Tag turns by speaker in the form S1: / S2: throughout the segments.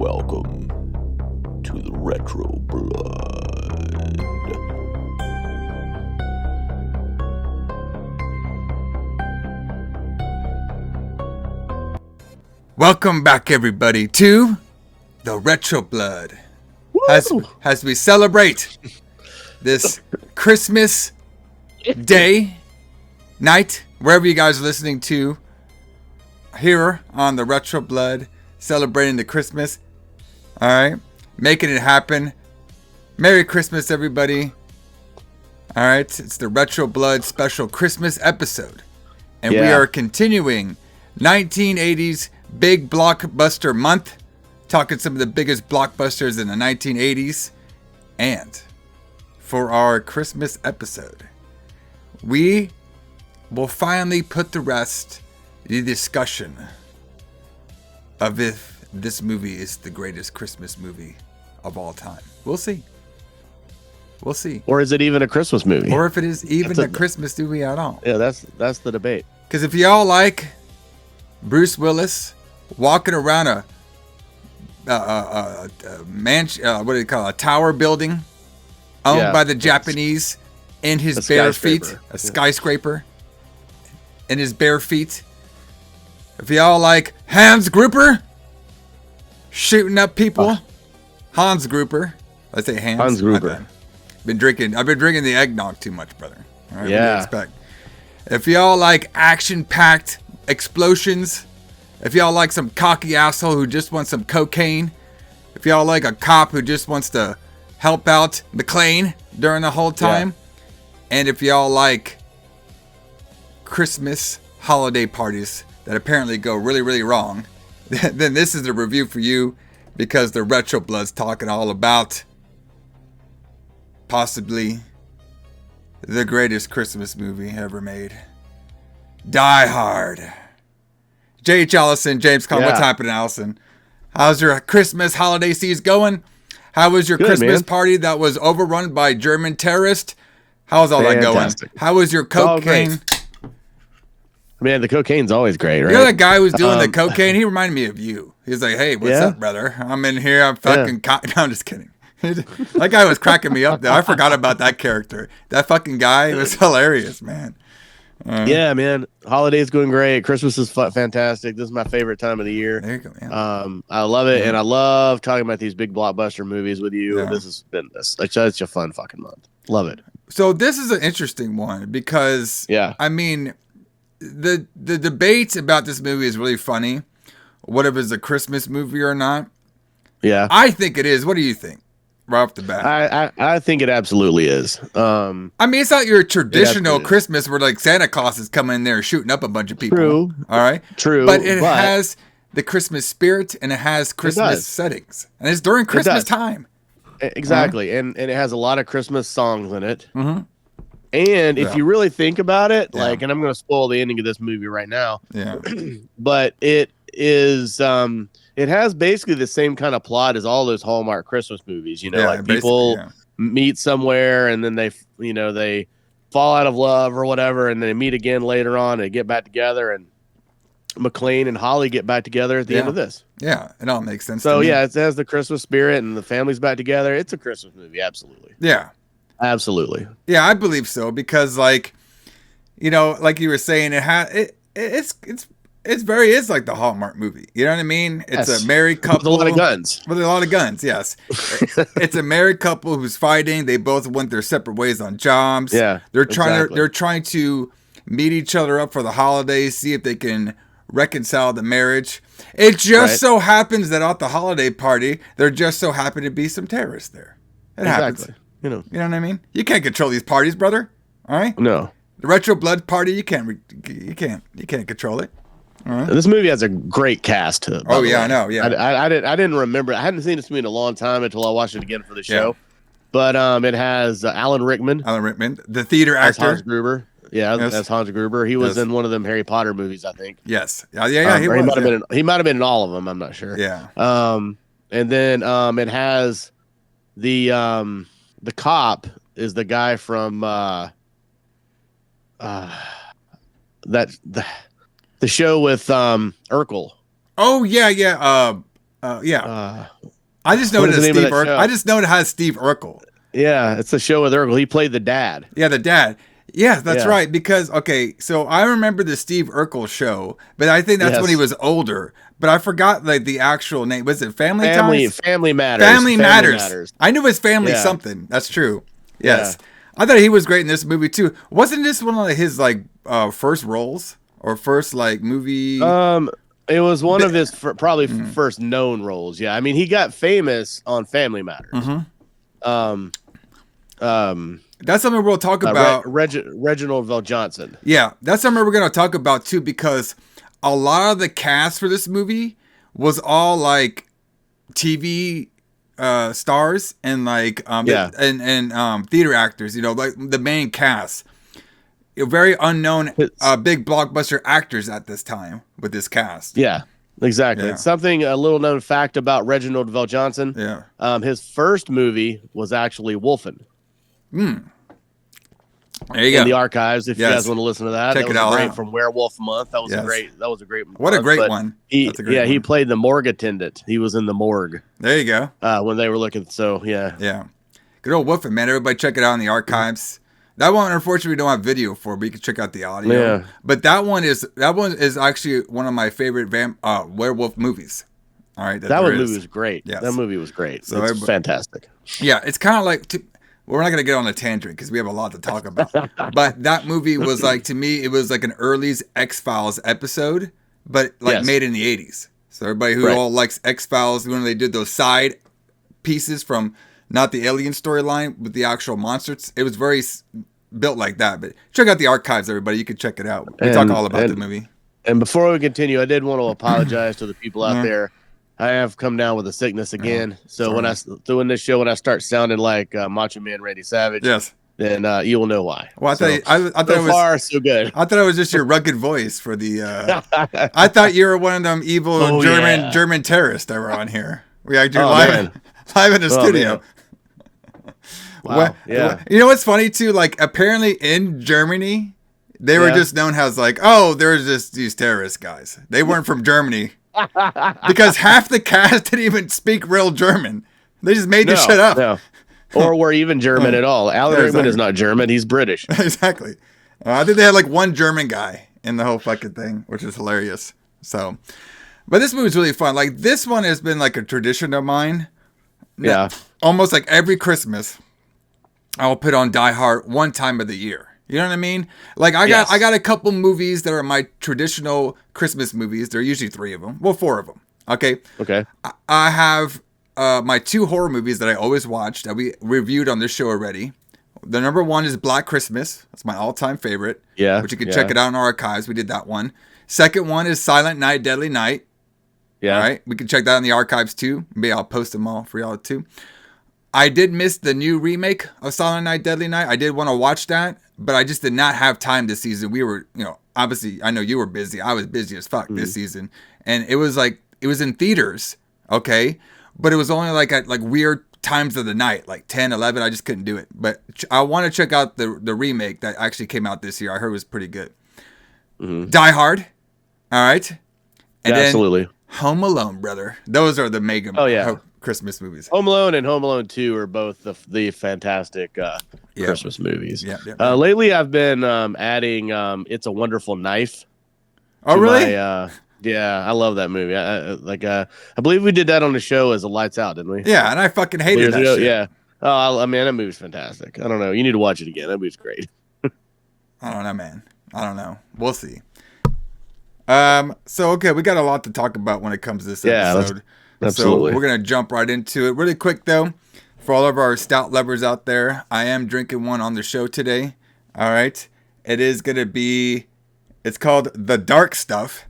S1: Welcome to the Retro Blood.
S2: Welcome back, everybody, to the Retro Blood. As we celebrate this Christmas day, night, wherever you guys are listening to, here on the Retro Blood, celebrating the Christmas. All right, making it happen. Merry Christmas, everybody. All right, it's the Retro Blood special Christmas episode, and we are continuing 1980s Big Blockbuster month, talking some of the biggest blockbusters in the 1980s. And for our Christmas episode, we will finally put to rest the discussion of if this movie is the greatest Christmas movie of all time. We'll see. We'll see.
S3: Or is it even a Christmas movie?
S2: Or if it is even a Christmas movie at all.
S3: Yeah, that's the debate.
S2: Because if y'all like Bruce Willis walking around a mansion, what do you call it, a tower building owned by the Japanese in his bare feet, a skyscraper in his bare feet. If y'all like Hans Gruber shooting up people, Hans Gruber, let's say Hans Gruber. I've been drinking the eggnog too much, brother. All right, what do you expect? If y'all like action-packed explosions, if y'all like some cocky asshole who just wants some cocaine, if y'all like a cop who just wants to help out McClane during the whole time, and if y'all like Christmas holiday parties that apparently go really, really wrong, then this is a review for you, because the Retro Blood's talking all about possibly the greatest Christmas movie ever made. Die Hard. J.H. Alison, James Kline, what's happening, Alison? How's your Christmas holiday season going? How was your Christmas party that was overrun by German terrorists? How's all that going? How was your cocaine?
S3: Man, the cocaine's always great, right?
S2: You know that guy who's doing the cocaine? He reminded me of you. He's like, hey, what's up, brother? I'm in here. I'm fucking... No, I'm just kidding. That guy was cracking me up, though. I forgot about that character. That fucking guy was hilarious, man.
S3: Yeah, man. Holiday's going great. Christmas is fantastic. This is my favorite time of the year.
S2: There you go, man.
S3: I love it, and I love talking about these big blockbuster movies with you. Yeah. This has been such a fun fucking month. Love it.
S2: So this is an interesting one because, I mean, the debate about this movie is really funny. Whether it's a Christmas movie or not.
S3: Yeah.
S2: I think it is. What do you think? Right off the bat.
S3: I think it absolutely is.
S2: I mean, it's not your traditional Christmas where like Santa Claus is coming in there shooting up a bunch of people.
S3: True.
S2: All right.
S3: True.
S2: But it has the Christmas spirit and it has Christmas settings. And it's during Christmas time.
S3: Exactly. And it has a lot of Christmas songs in it. Mm-hmm. And if you really think about it, like, and I'm going to spoil the ending of this movie right now. Yeah. But it is, it has basically the same kind of plot as all those Hallmark Christmas movies, like people meet somewhere and then they fall out of love or whatever. And then they meet again later on and get back together, and McClane and Holly get back together at the end of this.
S2: Yeah. It all makes sense.
S3: So it has the Christmas spirit and the family's back together. It's a Christmas movie. Absolutely.
S2: Yeah.
S3: Absolutely.
S2: Yeah, I believe so, because like like you were saying, it's like the Hallmark movie. You know what I mean? It's a married couple
S3: with a lot of guns.
S2: With a lot of guns, yes. It's a married couple who's fighting. They both went their separate ways on jobs.
S3: Yeah.
S2: They're trying to meet each other up for the holidays, see if they can reconcile the marriage. It just so happens that at the holiday party, there just so happen to be some terrorists there. It happens. You know what I mean? You can't control these parties, brother. All right?
S3: No.
S2: The Retro Blood party, you can't control it. All right?
S3: This movie has a great cast to it.
S2: Oh yeah, I know. Yeah.
S3: I didn't remember. I hadn't seen this movie in a long time until I watched it again for the show. But it has Alan Rickman,
S2: the theater actor.
S3: Hans Gruber. Yeah, that's Hans Gruber. He was in one of them Harry Potter movies, I think.
S2: Yes. Yeah. He
S3: might have been in all of them. I'm not sure.
S2: Yeah.
S3: And then it has the cop is the guy from the show with Urkel.
S2: Oh yeah. Yeah. I just know it as Steve Urkel. I just know it has Steve Urkel.
S3: Yeah, it's a show with Urkel. He played the dad.
S2: Yeah, the dad. Yeah, that's right. Because, so I remember the Steve Urkel show, but I think that's when he was older. But I forgot like the actual name. Was it Family Matters?
S3: Family Matters.
S2: Family Matters. I knew it was Family something. That's true. Yes. Yeah. I thought he was great in this movie too. Wasn't this one of his like first roles or first like movie?
S3: It was one of his probably first known roles. Yeah, I mean he got famous on Family Matters.
S2: That's something we'll talk about.
S3: Reginald VelJohnson.
S2: Yeah, that's something we're going to talk about too, because a lot of the cast for this movie was all like TV stars and like and theater actors. You know, like the main cast. Very unknown big blockbuster actors at this time with this cast.
S3: Yeah, exactly. Yeah. Something a little known fact about Reginald VelJohnson.
S2: Yeah.
S3: His first movie was actually Wolfen.
S2: There you go.
S3: In the archives, if you guys want to listen to that.
S2: Check it out.
S3: Great from Werewolf Month. That was a great. That was a great.
S2: What a great one.
S3: He played the morgue attendant. He was in the morgue.
S2: There you go.
S3: When they were looking. So yeah.
S2: Good old Wolfen, man. Everybody check it out in the archives. That one, unfortunately, we don't have video for, but you can check out the audio.
S3: Yeah.
S2: But that one is actually one of my favorite werewolf movies. All right.
S3: That movie was great. Yes. That movie was great. So it's fantastic.
S2: Yeah, it's kind of like. We're not going to get on a tangent because we have a lot to talk about. But that movie was like, to me, it was like an early X-Files episode, but like made in the 80s. So everybody who all likes X-Files, when they did those side pieces from not the alien storyline with the actual monsters, it was very built like that. But check out the archives, everybody. You can check it out. We talk all about the movie.
S3: And before we continue, I did want to apologize to the people out there. I have come down with a sickness again. So when I doing this show, when I start sounding like Macho Man Randy Savage, then you will know why.
S2: Well, I thought
S3: so far so good.
S2: I thought it was just your rugged voice for the. I thought you were one of them evil German terrorists that were on here. We actually live in the studio.
S3: Wow. Yeah.
S2: You know what's funny too? Like apparently in Germany, they were just known as like, oh, there's just these terrorist guys. They weren't from Germany. Because half the cast didn't even speak real German. They just made this shit up.
S3: No. Or were even German at all. Alan Rickman is not German. He's British.
S2: Exactly. I think they had like one German guy in the whole fucking thing, which is hilarious. So, but this movie's really fun. Like this one has been like a tradition of mine.
S3: Yeah.
S2: Almost like every Christmas, I'll put on Die Hard one time of the year. You know what I mean? Like I got a couple movies that are my traditional Christmas movies. There are usually 3 of them. Well, 4 of them. Okay. I have my 2 horror movies that I always watch that we reviewed on this show already. The number 1 is Black Christmas. That's my all-time favorite.
S3: Yeah.
S2: Which you can check it out in our archives. We did that one. Second one is Silent Night, Deadly Night.
S3: Yeah.
S2: All right. We can check that in the archives too. Maybe I'll post them all for y'all too. I did miss the new remake of Silent Night, Deadly Night. I did want to watch that, but I just did not have time this season. We were, obviously, I know you were busy. I was busy as fuck this season. And it was like, it was in theaters, okay? But it was only like at like weird times of the night, like 10, 11. I just couldn't do it. But I want to check out the remake that actually came out this year. I heard it was pretty good. Die Hard, all right? And then
S3: absolutely.
S2: Home Alone, brother. Those are the mega Christmas movies.
S3: Home Alone and Home Alone 2 are both the fantastic Christmas movies.
S2: Yeah.
S3: Lately, I've been adding It's a Wonderful Knife.
S2: Oh, really?
S3: Yeah, I love that movie. I believe we did that on the show as a Lights Out, didn't we?
S2: Yeah, and I fucking hated that shit.
S3: Yeah. Oh, I mean, that movie's fantastic. I don't know. You need to watch it again. That movie's great.
S2: I don't know, man. I don't know. We'll see. So, okay, we got a lot to talk about when it comes to this episode.
S3: Absolutely.
S2: So we're going to jump right into it. Really quick, though, for all of our stout lovers out there, I am drinking one on the show today. All right. It is going to be, it's called The Dark Stuff.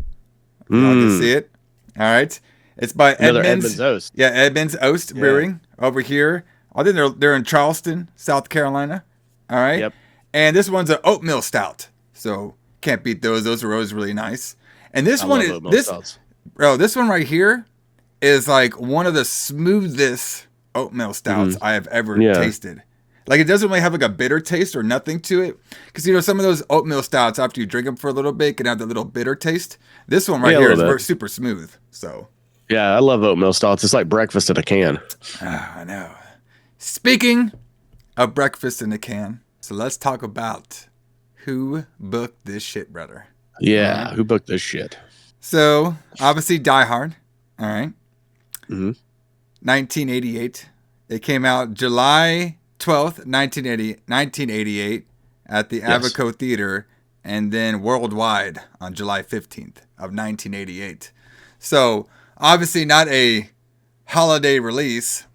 S2: You can see it. All right. It's by Edmonds
S3: Oast.
S2: Yeah, Edmonds Oast Brewing over here. I think they're in Charleston, South Carolina. All right.
S3: Yep.
S2: And this one's an oatmeal stout. So can't beat those. Those are always really nice. And this one is this one right here is like one of the smoothest oatmeal stouts I have ever tasted. Like it doesn't really have like a bitter taste or nothing to it. Because some of those oatmeal stouts after you drink them for a little bit can have that little bitter taste. This one right here is super smooth. So
S3: Yeah, I love oatmeal stouts. It's like breakfast in a can.
S2: I know. Speaking of breakfast in a can, so let's talk about who booked this shit, brother.
S3: Yeah, who booked this shit?
S2: So, obviously, Die Hard. All right.
S3: Mm-hmm.
S2: 1988. It came out July 12th, 1988 at the Abaco Theater, and then worldwide on July 15th of 1988. So, obviously not a holiday release.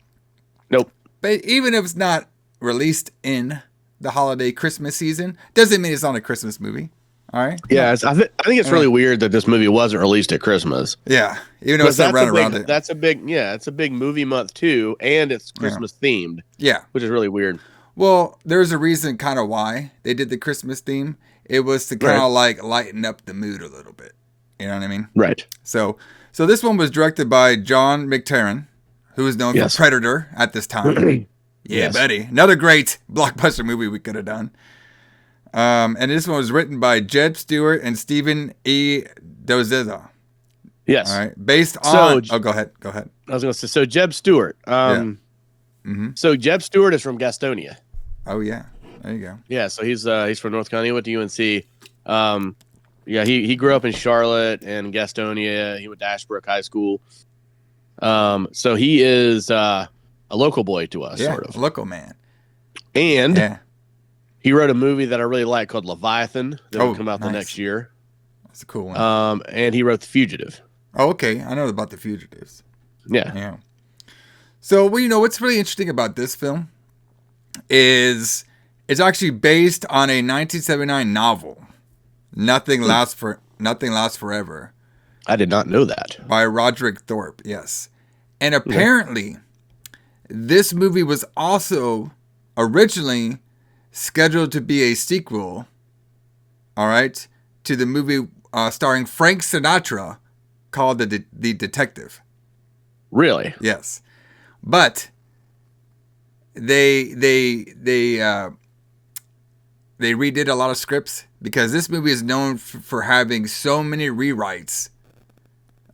S3: Nope.
S2: But even if it's not released in the holiday Christmas season, doesn't mean it's not a Christmas movie. All right.
S3: Yeah, I think it's really weird that this movie wasn't released at Christmas.
S2: Yeah, even though it's not around it.
S3: That's a big, it's a big movie month too, and it's Christmas themed.
S2: Yeah,
S3: which is really weird.
S2: Well, there's a reason kind of why they did the Christmas theme. It was to kind of like lighten up the mood a little bit. You know what I mean?
S3: Right.
S2: So this one was directed by John McTiernan, who is known for Predator at this time. Yeah, buddy. Another great blockbuster movie we could have done. And this one was written by Jeb Stewart and Stephen E. Dozeza.
S3: Yes.
S2: All right. Based on... go ahead.
S3: I was going to say, so Jeb Stewart. So Jeb Stewart is from Gastonia.
S2: Oh, yeah. There you go.
S3: Yeah, so he's from North Carolina. He went to UNC. He grew up in Charlotte and Gastonia. He went to Ashbrook High School. So he is a local boy to us, sort of.
S2: A local man.
S3: And he wrote a movie that I really like called Leviathan that will come out the next year.
S2: That's a cool one.
S3: And he wrote The Fugitive.
S2: Oh, okay. I know about The Fugitives.
S3: Yeah.
S2: So, what's really interesting about this film is it's actually based on a 1979 novel, Nothing Lasts Forever.
S3: I did not know that.
S2: By Roderick Thorpe, yes. And apparently, this movie was also originally scheduled to be a sequel, all right, to the movie starring Frank Sinatra called The Detective.
S3: Really?
S2: Yes. But they redid a lot of scripts because this movie is known for having so many rewrites.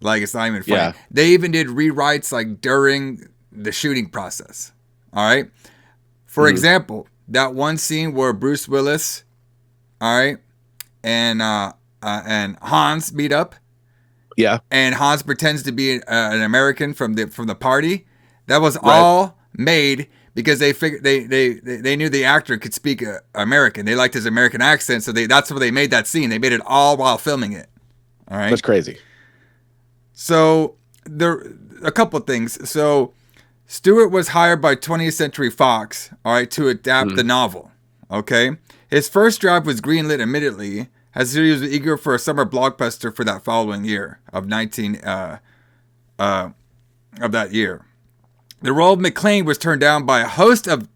S2: Like, it's not even funny. Yeah. They even did rewrites like during the shooting process. All right. For example, that one scene where Bruce Willis, all right, and Hans meet up. Yeah. And Hans pretends to be an American from the party. That was all made because they figured they knew the actor could speak American. They liked his American accent, so that's why they made that scene. They made it all while filming it. All right.
S3: That's crazy.
S2: So a couple of things. So Stewart was hired by 20th Century Fox, all right, to adapt the novel. Okay. His first draft was greenlit immediately, as he was eager for a summer blockbuster for that following year of that year. The role of McClane was turned down by a host of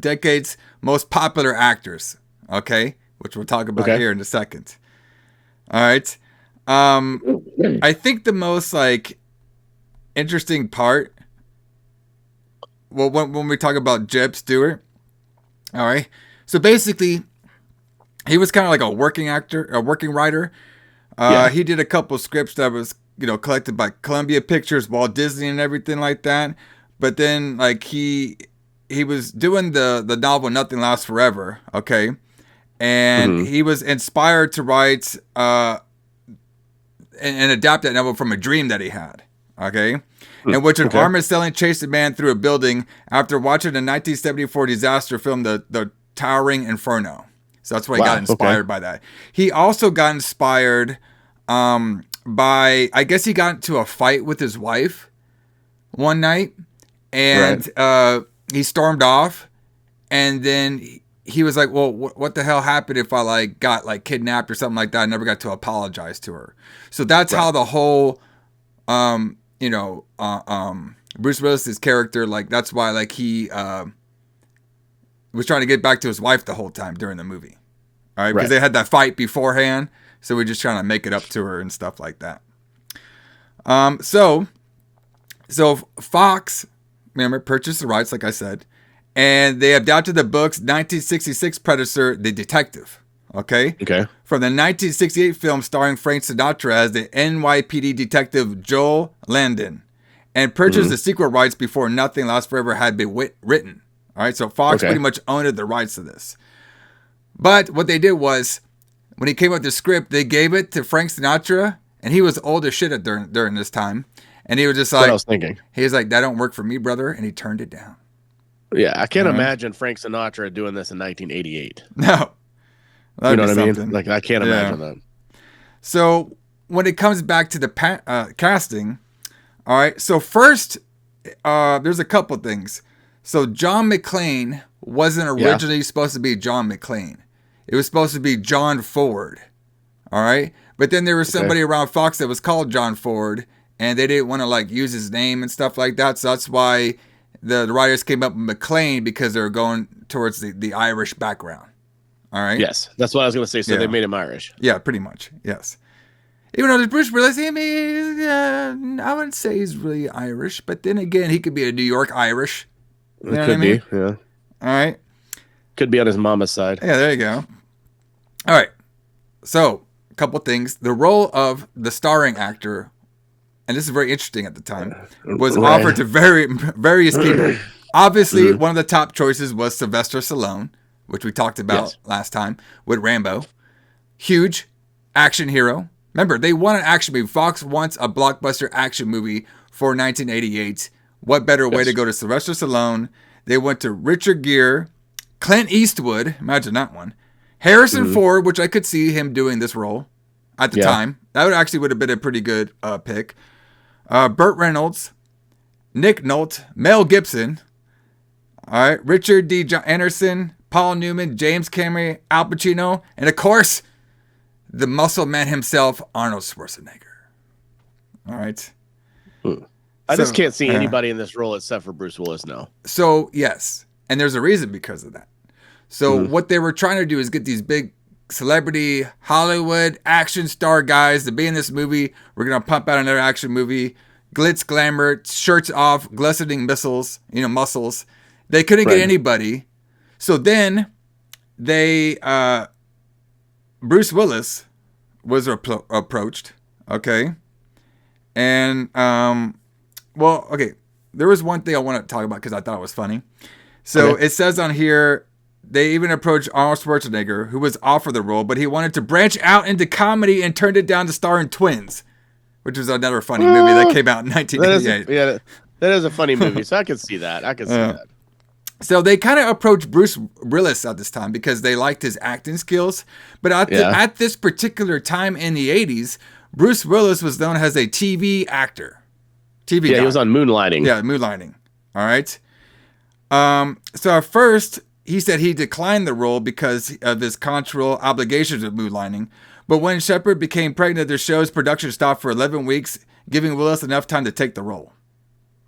S2: decade's most popular actors, okay, which we'll talk about here in a second. All right. I think the most interesting part, well, when we talk about Jeb Stewart, all right. So basically, he was kind of like a working writer. He did a couple scripts that was collected by Columbia Pictures, Walt Disney, and everything like that. But then, he was doing the novel Nothing Lasts Forever, okay? And he was inspired to write and adapt that novel from a dream that he had, okay? In which an armored sailor chased a man through a building after watching the 1974 disaster film The Towering Inferno. So that's why he got inspired by that. He also got inspired by, I guess he got into a fight with his wife one night. And he stormed off, and then he was like, "Well, what the hell happened if I got kidnapped or something like that? I never got to apologize to her." So that's how the whole, Bruce Willis's character, that's why he was trying to get back to his wife the whole time during the movie, all right? Because they had that fight beforehand, so we're just trying to make it up to her and stuff like that. So Fox, remember, purchased the rights, like I said, and they adapted the book's 1966 predecessor, The Detective. Okay.
S3: Okay.
S2: From the 1968 film starring Frank Sinatra as the NYPD detective Joel Landon, and purchased the sequel rights before Nothing Lasts Forever had been written. All right. So Fox pretty much owned the rights to this. But what they did was, when he came up with the script, they gave it to Frank Sinatra, and he was old as shit during this time. And he was just like,
S3: what I was thinking.
S2: He was like, that don't work for me, brother. And he turned it down.
S3: Yeah, I can't imagine Frank Sinatra doing this in 1988.
S2: No.
S3: You know what I mean? Like, I can't imagine that.
S2: So when it comes back to the casting, all right. So first, there's a couple things. So John McClane wasn't originally supposed to be John McClane. It was supposed to be John Ford. All right. But then there was somebody around Fox that was called John Ford, and they didn't want to like use his name and stuff like that. So that's why the writers came up with McClane, because they were going towards the Irish background. All right.
S3: Yes, that's what I was going to say. So they made him Irish.
S2: Yeah, pretty much. Yes. Even though there's Bruce Willis, I mean, I wouldn't say he's really Irish, but then again, he could be a New York Irish. You know
S3: could be. Yeah.
S2: All right.
S3: Could be on his mama's side.
S2: Yeah, there you go. All right. So, a couple things. The role of the starring actor, and this is very interesting at the time, was offered to various people. Obviously, one of the top choices was Sylvester Stallone, which we talked about last time with Rambo. Huge action hero. Remember, they want an action movie. Fox wants a blockbuster action movie for 1988. What better way to go to Sylvester Stallone? They went to Richard Gere, Clint Eastwood, imagine that one, Harrison Ford, which I could see him doing this role at the time. That would have been a pretty good pick. Burt Reynolds, Nick Nolte, Mel Gibson, all right, Richard D. Anderson, Paul Newman, James Cameron, Al Pacino, and of course, the muscle man himself, Arnold Schwarzenegger. All right.
S3: I just can't see anybody in this role except for Bruce Willis now.
S2: So, yes. And there's a reason because of that. So, what they were trying to do is get these big celebrity Hollywood action star guys to be in this movie. We're going to pump out another action movie. Glitz, glamour, shirts off, glistening muscles. They couldn't get anybody. So then Bruce Willis was approached. Okay. And, there was one thing I want to talk about because I thought it was funny. So it says on here, they even approached Arnold Schwarzenegger, who was offered the role, but he wanted to branch out into comedy and turned it down to star in Twins, which was another funny movie that came out in 1988.
S3: That is a funny movie, so I can see that.
S2: So they kind of approached Bruce Willis at this time because they liked his acting skills. But at this particular time in the 80s, Bruce Willis was known as a TV actor. TV guy.
S3: He was on Moonlighting.
S2: Yeah, Moonlighting. All right. So at first, he said he declined the role because of his contractual obligations with Moonlighting. But when Shepard became pregnant, the show's production stopped for 11 weeks, giving Willis enough time to take the role.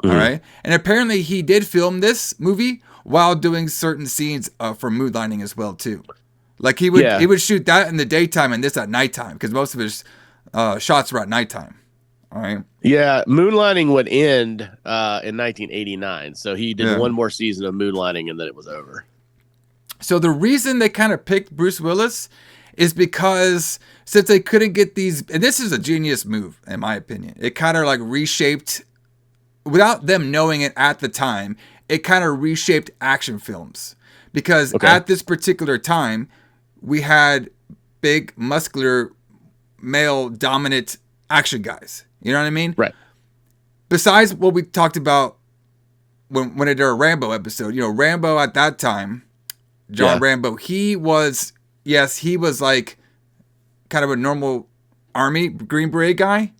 S2: All right. And apparently he did film this movie while doing certain scenes for Moonlighting as well, too. Like he would shoot that in the daytime and this at nighttime because most of his shots were at nighttime. All right.
S3: Yeah, Moonlighting would end in 1989. So he did one more season of Moonlighting and then it was over.
S2: So the reason they kind of picked Bruce Willis is because since they couldn't get these, and this is a genius move, in my opinion. It kind of like reshaped, without them knowing it at the time, it kind of reshaped action films. Because at this particular time, we had big, muscular, male-dominant action guys. You know what I mean?
S3: Right. Besides
S2: what we talked about when I did a Rambo episode, Rambo at that time, John Rambo, he was like kind of a normal army Green Beret guy.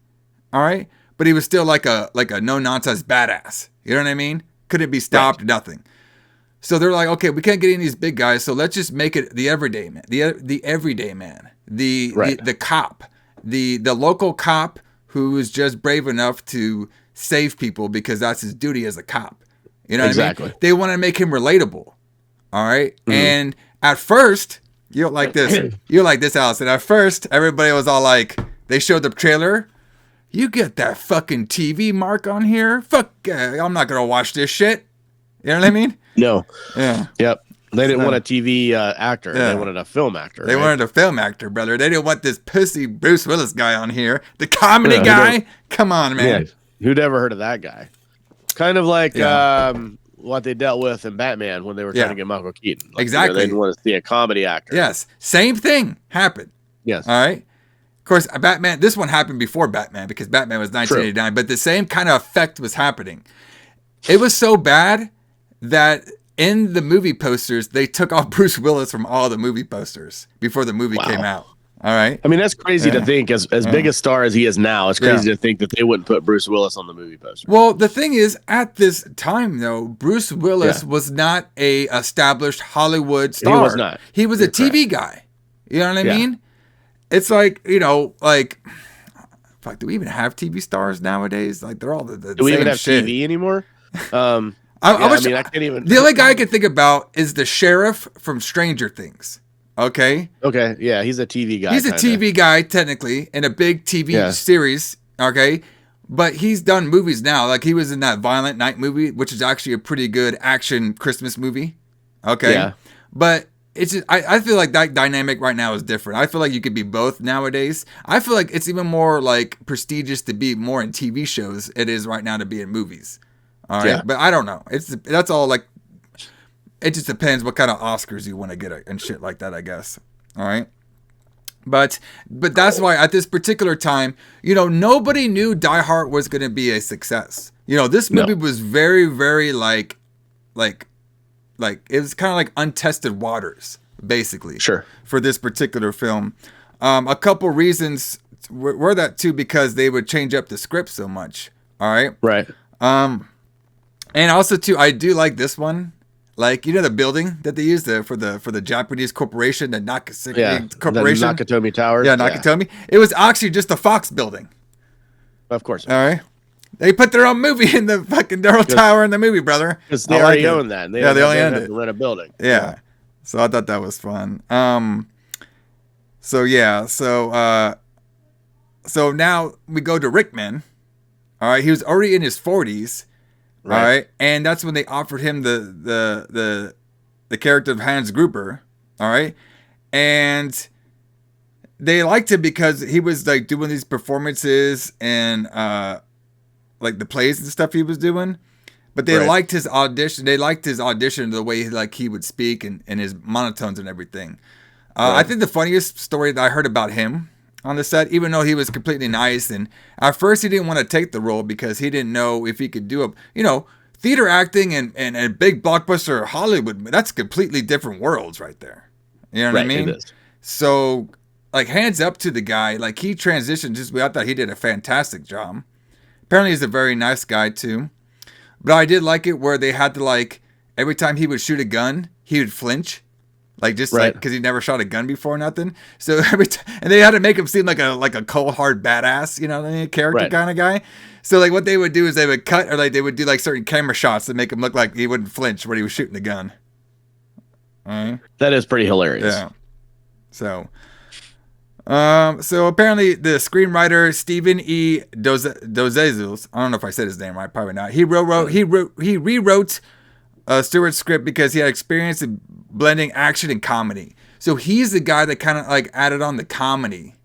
S2: All right. But he was still like a no-nonsense badass. You know what I mean? Couldn't be stopped, nothing. So they're like, okay, we can't get any of these big guys, so let's just make it the everyday man. The everyday man. The cop. The local cop who is just brave enough to save people because that's his duty as a cop. You know what I mean? They want to make him relatable. All right? And at first, you don't like this. You like this, Alison. At first, everybody was all like, they showed the trailer. You get that fucking TV mark on here? Fuck, I'm not going to watch this shit. You know what I mean?
S3: No.
S2: Yeah.
S3: Yep. They didn't want a TV actor. Yeah. They wanted a film actor.
S2: They wanted a film actor, brother. They didn't want this pussy Bruce Willis guy on here. The comedy guy? Come on, man.
S3: Yeah. Who'd ever heard of that guy? Kind of like what they dealt with in Batman when they were trying to get Michael Keaton. Like,
S2: exactly.
S3: They didn't want to see a comedy actor.
S2: Yes. Same thing happened.
S3: Yes.
S2: All right. Of course, Batman, this one happened before Batman because Batman was 1989, True. But the same kind of effect was happening. It was so bad that in the movie posters, they took off Bruce Willis from all the movie posters before the movie came out. All right.
S3: I mean, that's crazy to think. As big a star as he is now, it's crazy to think that they wouldn't put Bruce Willis on the movie poster.
S2: Well, the thing is, at this time, though, Bruce Willis was not a established Hollywood star.
S3: He was not.
S2: He was a TV guy. You know what I mean? It's like, fuck, do we even have TV stars nowadays? Like, they're all the
S3: do we
S2: same
S3: even have
S2: shit.
S3: TV anymore?
S2: I can't even. The only guy I can think about is the sheriff from Stranger Things. Okay.
S3: Okay. Yeah, he's a TV guy.
S2: He's a TV guy, technically, in a big TV series. Okay. But he's done movies now. Like, he was in that Violent Night movie, which is actually a pretty good action Christmas movie. Okay. Yeah. But it's just, I feel like that dynamic right now is different. I feel like you could be both nowadays. I feel like it's even more like prestigious to be more in TV shows it is right now to be in movies. All right. Yeah. But I don't know. That's all like, it just depends what kind of Oscars you want to get and shit like that, I guess. All right. But that's why at this particular time, nobody knew Die Hard was going to be a success. This movie was very, very like it was kind of like untested waters, basically. Sure. For this particular film. A couple reasons were that too, because they would change up the script so much. All right.
S3: Right.
S2: And also too, I do like this one. Like, the building that they used for the Japanese corporation, the Nakatomi Corporation.
S3: The Nakatomi Tower.
S2: Yeah, Nakatomi. Yeah. It was actually just a Fox building.
S3: Of course.
S2: All right. They put their own movie in the fucking tower in the movie, brother.
S3: Because they already own that. They only own it. To rent a building.
S2: Yeah. So I thought that was fun. So now we go to Rickman. All right. He was already in his 40s. Right. All right. And that's when they offered him the character of Hans Gruber. All right. And they liked him because he was like doing these performances and like the plays and stuff he was doing. But they liked his audition. They liked his audition, the way he would speak and his monotones and everything. I think the funniest story that I heard about him on the set, even though he was completely nice, and at first he didn't want to take the role because he didn't know if he could do theater acting and big blockbuster Hollywood. That's completely different worlds right there. You know what I mean? It is. So, like, hands up to the guy. Like, he transitioned I thought he did a fantastic job. Apparently he's a very nice guy too. But I did like it where they had to, every time he would shoot a gun, he would flinch. Because he never shot a gun before, nothing. So and they had to make him seem like a cold hard badass, a character kind of guy. So what they would do is they would cut, or they would do certain camera shots to make him look like he wouldn't flinch when he was shooting the gun.
S3: That is pretty hilarious.
S2: Yeah. So apparently the screenwriter Stephen E. Dozezos, I don't know if I said his name right, probably not. He rewrote Stewart's script because he had experience in blending action and comedy. So he's the guy that kind of added on the comedy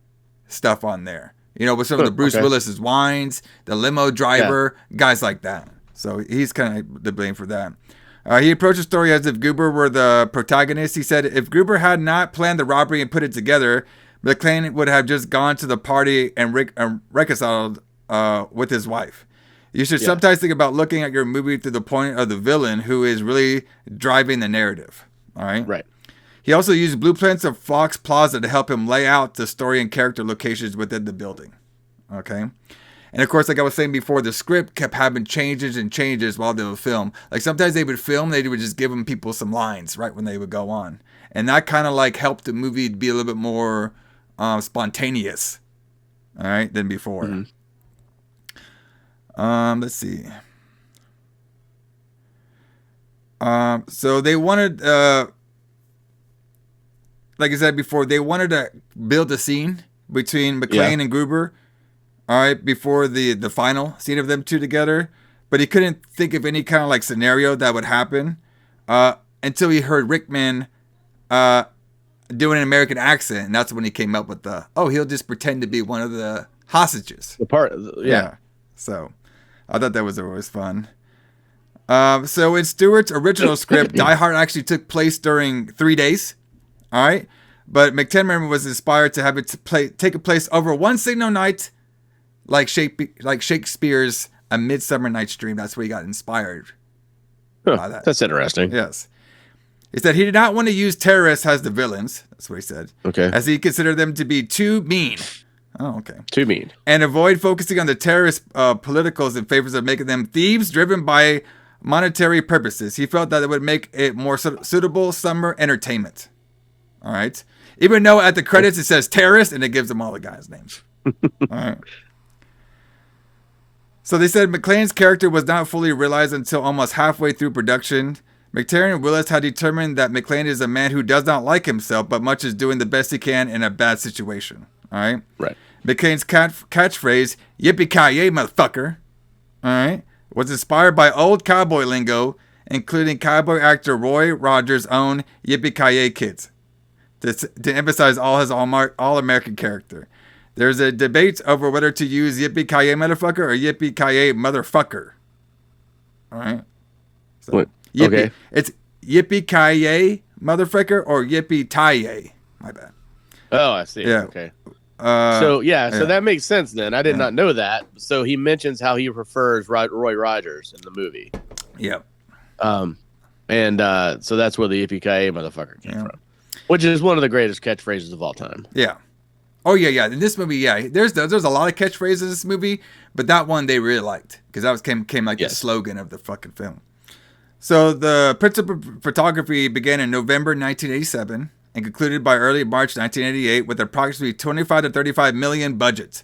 S2: stuff on there. With some of the Bruce Willis's wines, the limo driver, guys like that. So he's kind of the blame for that. He approached the story as if Gruber were the protagonist. He said if Gruber had not planned the robbery and put it together, McClane would have just gone to the party and reconciled with his wife. You should sometimes think about looking at your movie through the point of the villain who is really driving the narrative. All right?
S3: Right.
S2: He also used blueprints of Fox Plaza to help him lay out the story and character locations within the building. Okay? And of course, like I was saying before, the script kept having changes and changes while they would film. Sometimes they would film, they would just give them people some lines right when they would go on. And that kind of helped the movie be a little bit more spontaneous, all right, than before. Mm-hmm. Let's see. So they wanted, like I said before, they wanted to build a scene between McClane and Gruber, all right, before the final scene of them two together. But he couldn't think of any kind of scenario that would happen. And until he heard Rickman doing an American accent, and that's when he came up with he'll just pretend to be one of the hostages.
S3: Yeah.
S2: So I thought that was always fun. So in Stewart's original script, Die Hard actually took place during 3 days. All right. But McTiernan was inspired to have it take place over one single night, like Shakespeare's A Midsummer Night's Dream. That's where he got inspired by that.
S3: That's interesting.
S2: Yes. He said he did not want to use terrorists as the villains. That's what he said.
S3: Okay.
S2: As he considered them to be too mean. Oh, okay.
S3: Too mean.
S2: And avoid focusing on the terrorist politicals in favor of making them thieves driven by monetary purposes. He felt that it would make it more suitable summer entertainment. All right. Even though at the credits it says terrorist and it gives them all the guys' names. All right. So they said McClane's character was not fully realized until almost halfway through production. McTiernan and Willis had determined that McClane is a man who does not like himself, but much is doing the best he can in a bad situation. All right.
S3: Right.
S2: McClane's catchphrase, "Yippee-ki-yay, motherfucker," all right, was inspired by old cowboy lingo, including cowboy actor Roy Rogers' own "Yippee-ki-yay, kids," to emphasize his all-American character. There's a debate over whether to use "Yippee-ki-yay, motherfucker" or "Yippee-ki-yay, motherfucker." All right. So,
S3: what?
S2: Yippee.
S3: Okay.
S2: It's "Yippee-ki-yay, motherfucker" or "Yippee-ti-yay." My bad.
S3: Oh, I see.
S2: Yeah.
S3: Okay. So that makes sense then. I did not know that. So he mentions how he prefers Roy Rogers in the movie.
S2: Yeah.
S3: So that's where the yippee-ki-yay motherfucker came from, which is one of the greatest catchphrases of all time.
S2: Yeah. Oh yeah. In this movie, there's a lot of catchphrases in this movie, but that one they really liked because that came like the slogan of the fucking film. So the principal photography began in November 1987 and concluded by early March 1988 with approximately 25 to 35 million budget.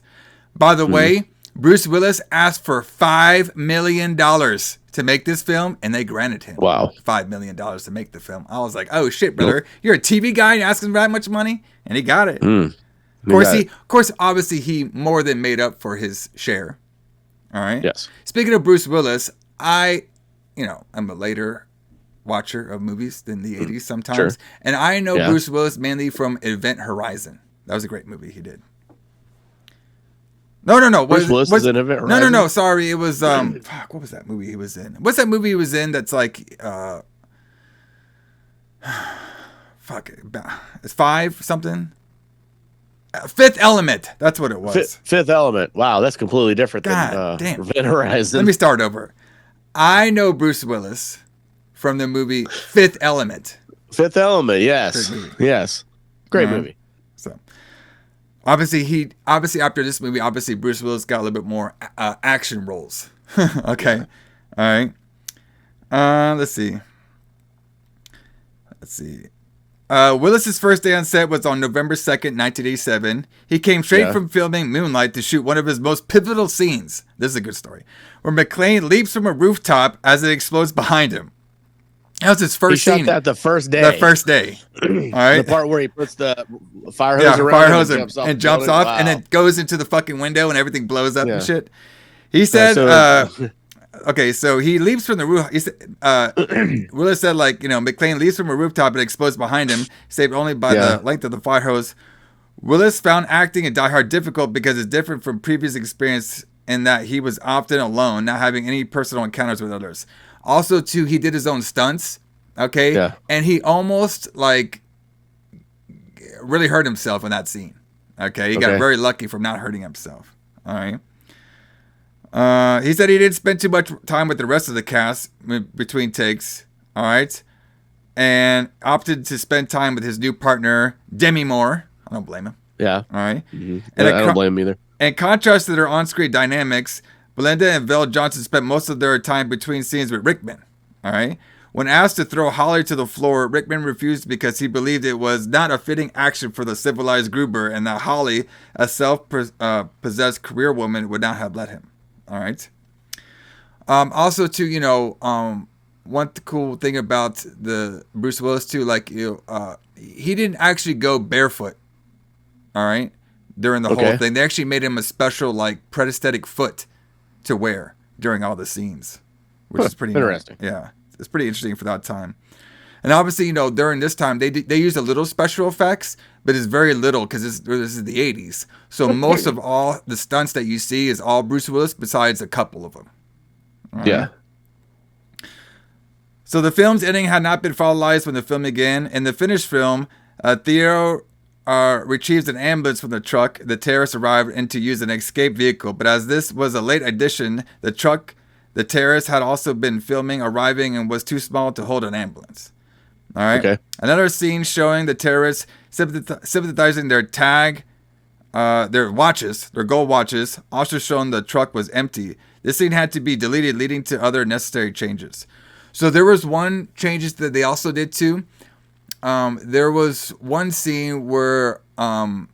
S2: By the way, Bruce Willis asked for $5 million to make this film, and they granted him $5 million to make the film. I was like, oh shit, brother, you're a TV guy and asking for that much money, and he got it. Of course, obviously he more than made up for his share. All right.
S3: Yes.
S2: Speaking of Bruce Willis, I'm a later watcher of movies than the 80s sometimes.
S3: Sure.
S2: And I know Bruce Willis mainly from Event Horizon. That was a great movie he did. No.
S3: Bruce Willis is in Event Horizon?
S2: No. Sorry. It was, what was that movie he was in? What's that movie he was in that's like, it's 5 something? Fifth Element. That's what it was.
S3: Fifth Element. Wow, that's completely different
S2: than
S3: damn. Event Horizon.
S2: Let me start over. I know Bruce Willis from the movie Fifth Element.
S3: Fifth Element, yes. Yes. Great movie.
S2: So, obviously after this movie, Bruce Willis got a little bit more action roles. Okay. All right. Let's see. Willis's first day on set was on November 2nd, 1987. He came straight from filming Moonlight to shoot one of his most pivotal scenes. This is a good story. Where McClane leaps from a rooftop as it explodes behind him. That was his first scene.
S3: He shot that the first day.
S2: The first day. All right.
S3: The part where he puts the fire hose around
S2: and jumps off and then goes into the fucking window and everything blows up and shit. He said, okay, so he leaps from the roof. He said, Willis said, McClane leaps from a rooftop and explodes behind him, saved only by the length of the fire hose. Willis found acting in Die Hard difficult because it's different from previous experience in that he was often alone, not having any personal encounters with others. Also, too, he did his own stunts, okay? Yeah. And he almost, really hurt himself in that scene, okay? He got very lucky from not hurting himself, all right? He said he didn't spend too much time with the rest of the cast between takes, all right? And opted to spend time with his new partner, Demi Moore. I don't blame him.
S3: Yeah.
S2: All right?
S3: Mm-hmm. And I don't blame him either.
S2: In contrast to their on-screen dynamics, Belinda and Vel Johnson spent most of their time between scenes with Rickman, all right? When asked to throw Holly to the floor, Rickman refused because he believed it was not a fitting action for the civilized Gruber and that Holly, a self-possessed career woman, would not have let him. All right. Also, too, one cool thing about the Bruce Willis too, he didn't actually go barefoot. All right, during the whole thing, they actually made him a special prosthetic foot to wear during all the scenes, which is pretty
S3: interesting.
S2: Yeah, it's pretty interesting for that time. And obviously, you know, during this time, they use a little special effects, but it's very little because this is the 80s. So most of all the stunts that you see is all Bruce Willis, besides a couple of them. Right?
S3: Yeah.
S2: So the film's ending had not been finalized when the film began. In the finished film, Theo retrieves an ambulance from the truck. The terrorists arrived and to use an escape vehicle. But as this was a late addition, the truck the terrorists had also been filming arriving and was too small to hold an ambulance. All right.
S3: Okay.
S2: Another scene showing the terrorists sympathizing their gold watches, also showing the truck was empty. This scene had to be deleted, leading to other necessary changes. So there was one changes that they also did too. There was one scene where John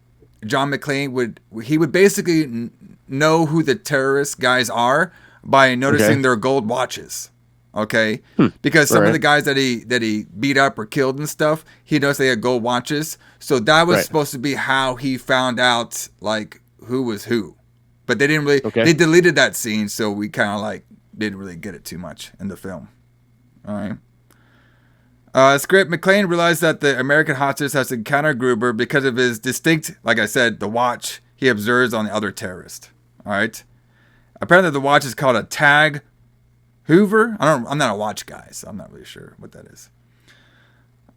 S2: McClane would basically know who the terrorist guys are by noticing their gold watches. Okay, because some of the guys that he beat up or killed and stuff, he knows they had gold watches. So that was supposed to be how he found out like who was who. But they didn't really. They deleted that scene, so we kind of like didn't really get it too much in the film. All right. Script: McClane realized that the American hostage has encountered Gruber because of his distinct, like I said, the watch he observes on the other terrorist. All right. Apparently, the watch is called a Tag Heuer. I'm not a watch guy, so I'm not really sure what that is.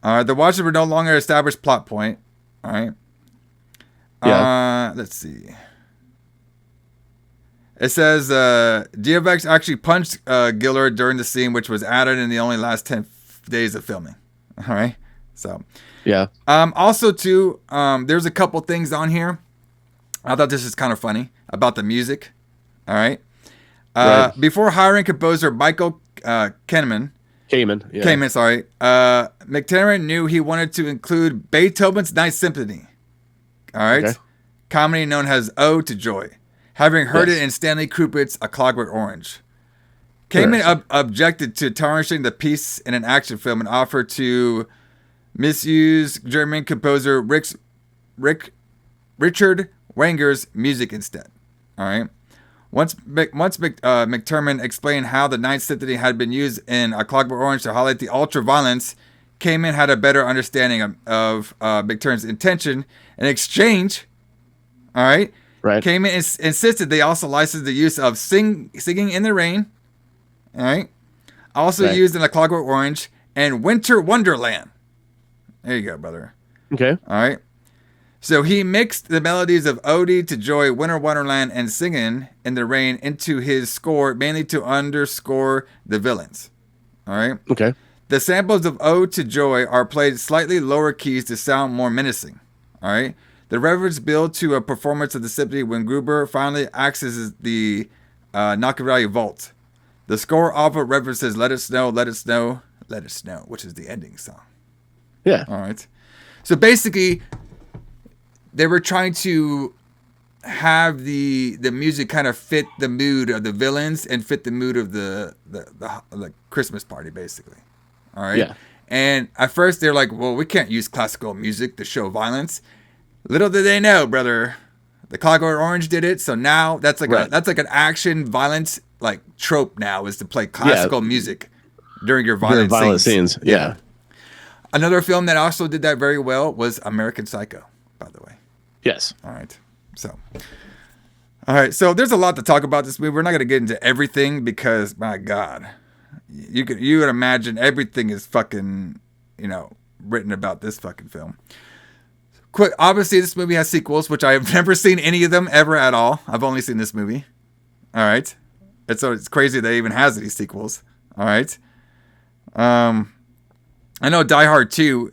S2: The watches were no longer an established plot point. All right. Let's see. It says DFX actually punched Gillard during the scene, which was added in the only last 10 days of filming. All right. So,
S3: yeah.
S2: Also, too, there's a couple things on here. I thought this is kind of funny about the music. All right. Before hiring composer Michael Kamen, McTiernan knew he wanted to include Beethoven's Ninth Symphony. All right. Okay. Comedy known as Ode to Joy. Having heard it in Stanley Kubrick's A Clockwork Orange. Kamen objected to tarnishing the piece in an action film and offered to misuse German composer Richard Wanger's music instead. All right. Once McTiernan explained how the Ninth Symphony had been used in A Clockwork Orange to highlight the ultra-violence, Kamen had a better understanding of McTiernan's intention. In exchange, all right, Kamen insisted they also licensed the use of Singing in the Rain, all right, also used in A Clockwork Orange, and Winter Wonderland. There you go, brother.
S3: Okay.
S2: All right. So he mixed the melodies of Ode to Joy, Winter Wonderland, and Singing in the Rain into his score, mainly to underscore the villains. All right?
S3: Okay.
S2: The samples of Ode to Joy are played slightly lower keys to sound more menacing. All right? The reverence build to a performance of the symphony when Gruber finally accesses the Nakatomi Vault. The score often references Let It Snow, Let It Snow, Let It Snow, which is the ending song.
S3: Yeah.
S2: All right. So basically, they were trying to have the music kind of fit the mood of the villains and fit the mood of the Christmas party, basically. All right.
S3: Yeah.
S2: And at first they're like, well, we can't use classical music to show violence. Little did they know, brother, the Clockwork Orange did it. So now that's like an action violence like trope now is to play classical music during your violent
S3: scenes. Yeah.
S2: Another film that also did that very well was American Psycho, by the way.
S3: Yes.
S2: All right. So there's a lot to talk about this movie. We're not going to get into everything because, my God, you would imagine everything is fucking, written about this fucking film. Quick, obviously this movie has sequels, which I have never seen any of them ever at all. I've only seen this movie. All right. And so it's crazy that it even has these sequels. All right. I know Die Hard 2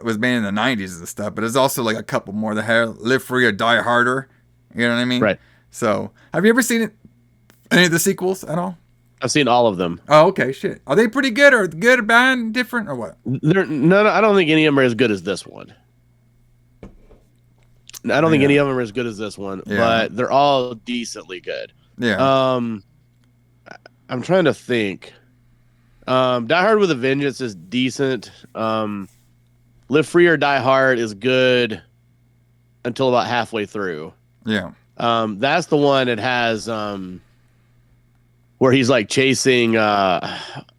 S2: was made in the 90s and stuff, but there's also like a couple more that have Live Free or Die Harder. You know what I mean?
S3: Right.
S2: So, have you ever seen any of the sequels at all?
S3: I've seen all of them.
S2: Oh, okay, shit. Are they pretty good or good or bad, different or what?
S3: No, I don't think any of them are as good as this one. I don't think any of them are as good as this one, but they're all decently good.
S2: Yeah.
S3: I'm trying to think. Die Hard with a Vengeance is decent. Live Free or Die Hard is good until about halfway through.
S2: Yeah.
S3: That's the one that has where he's like chasing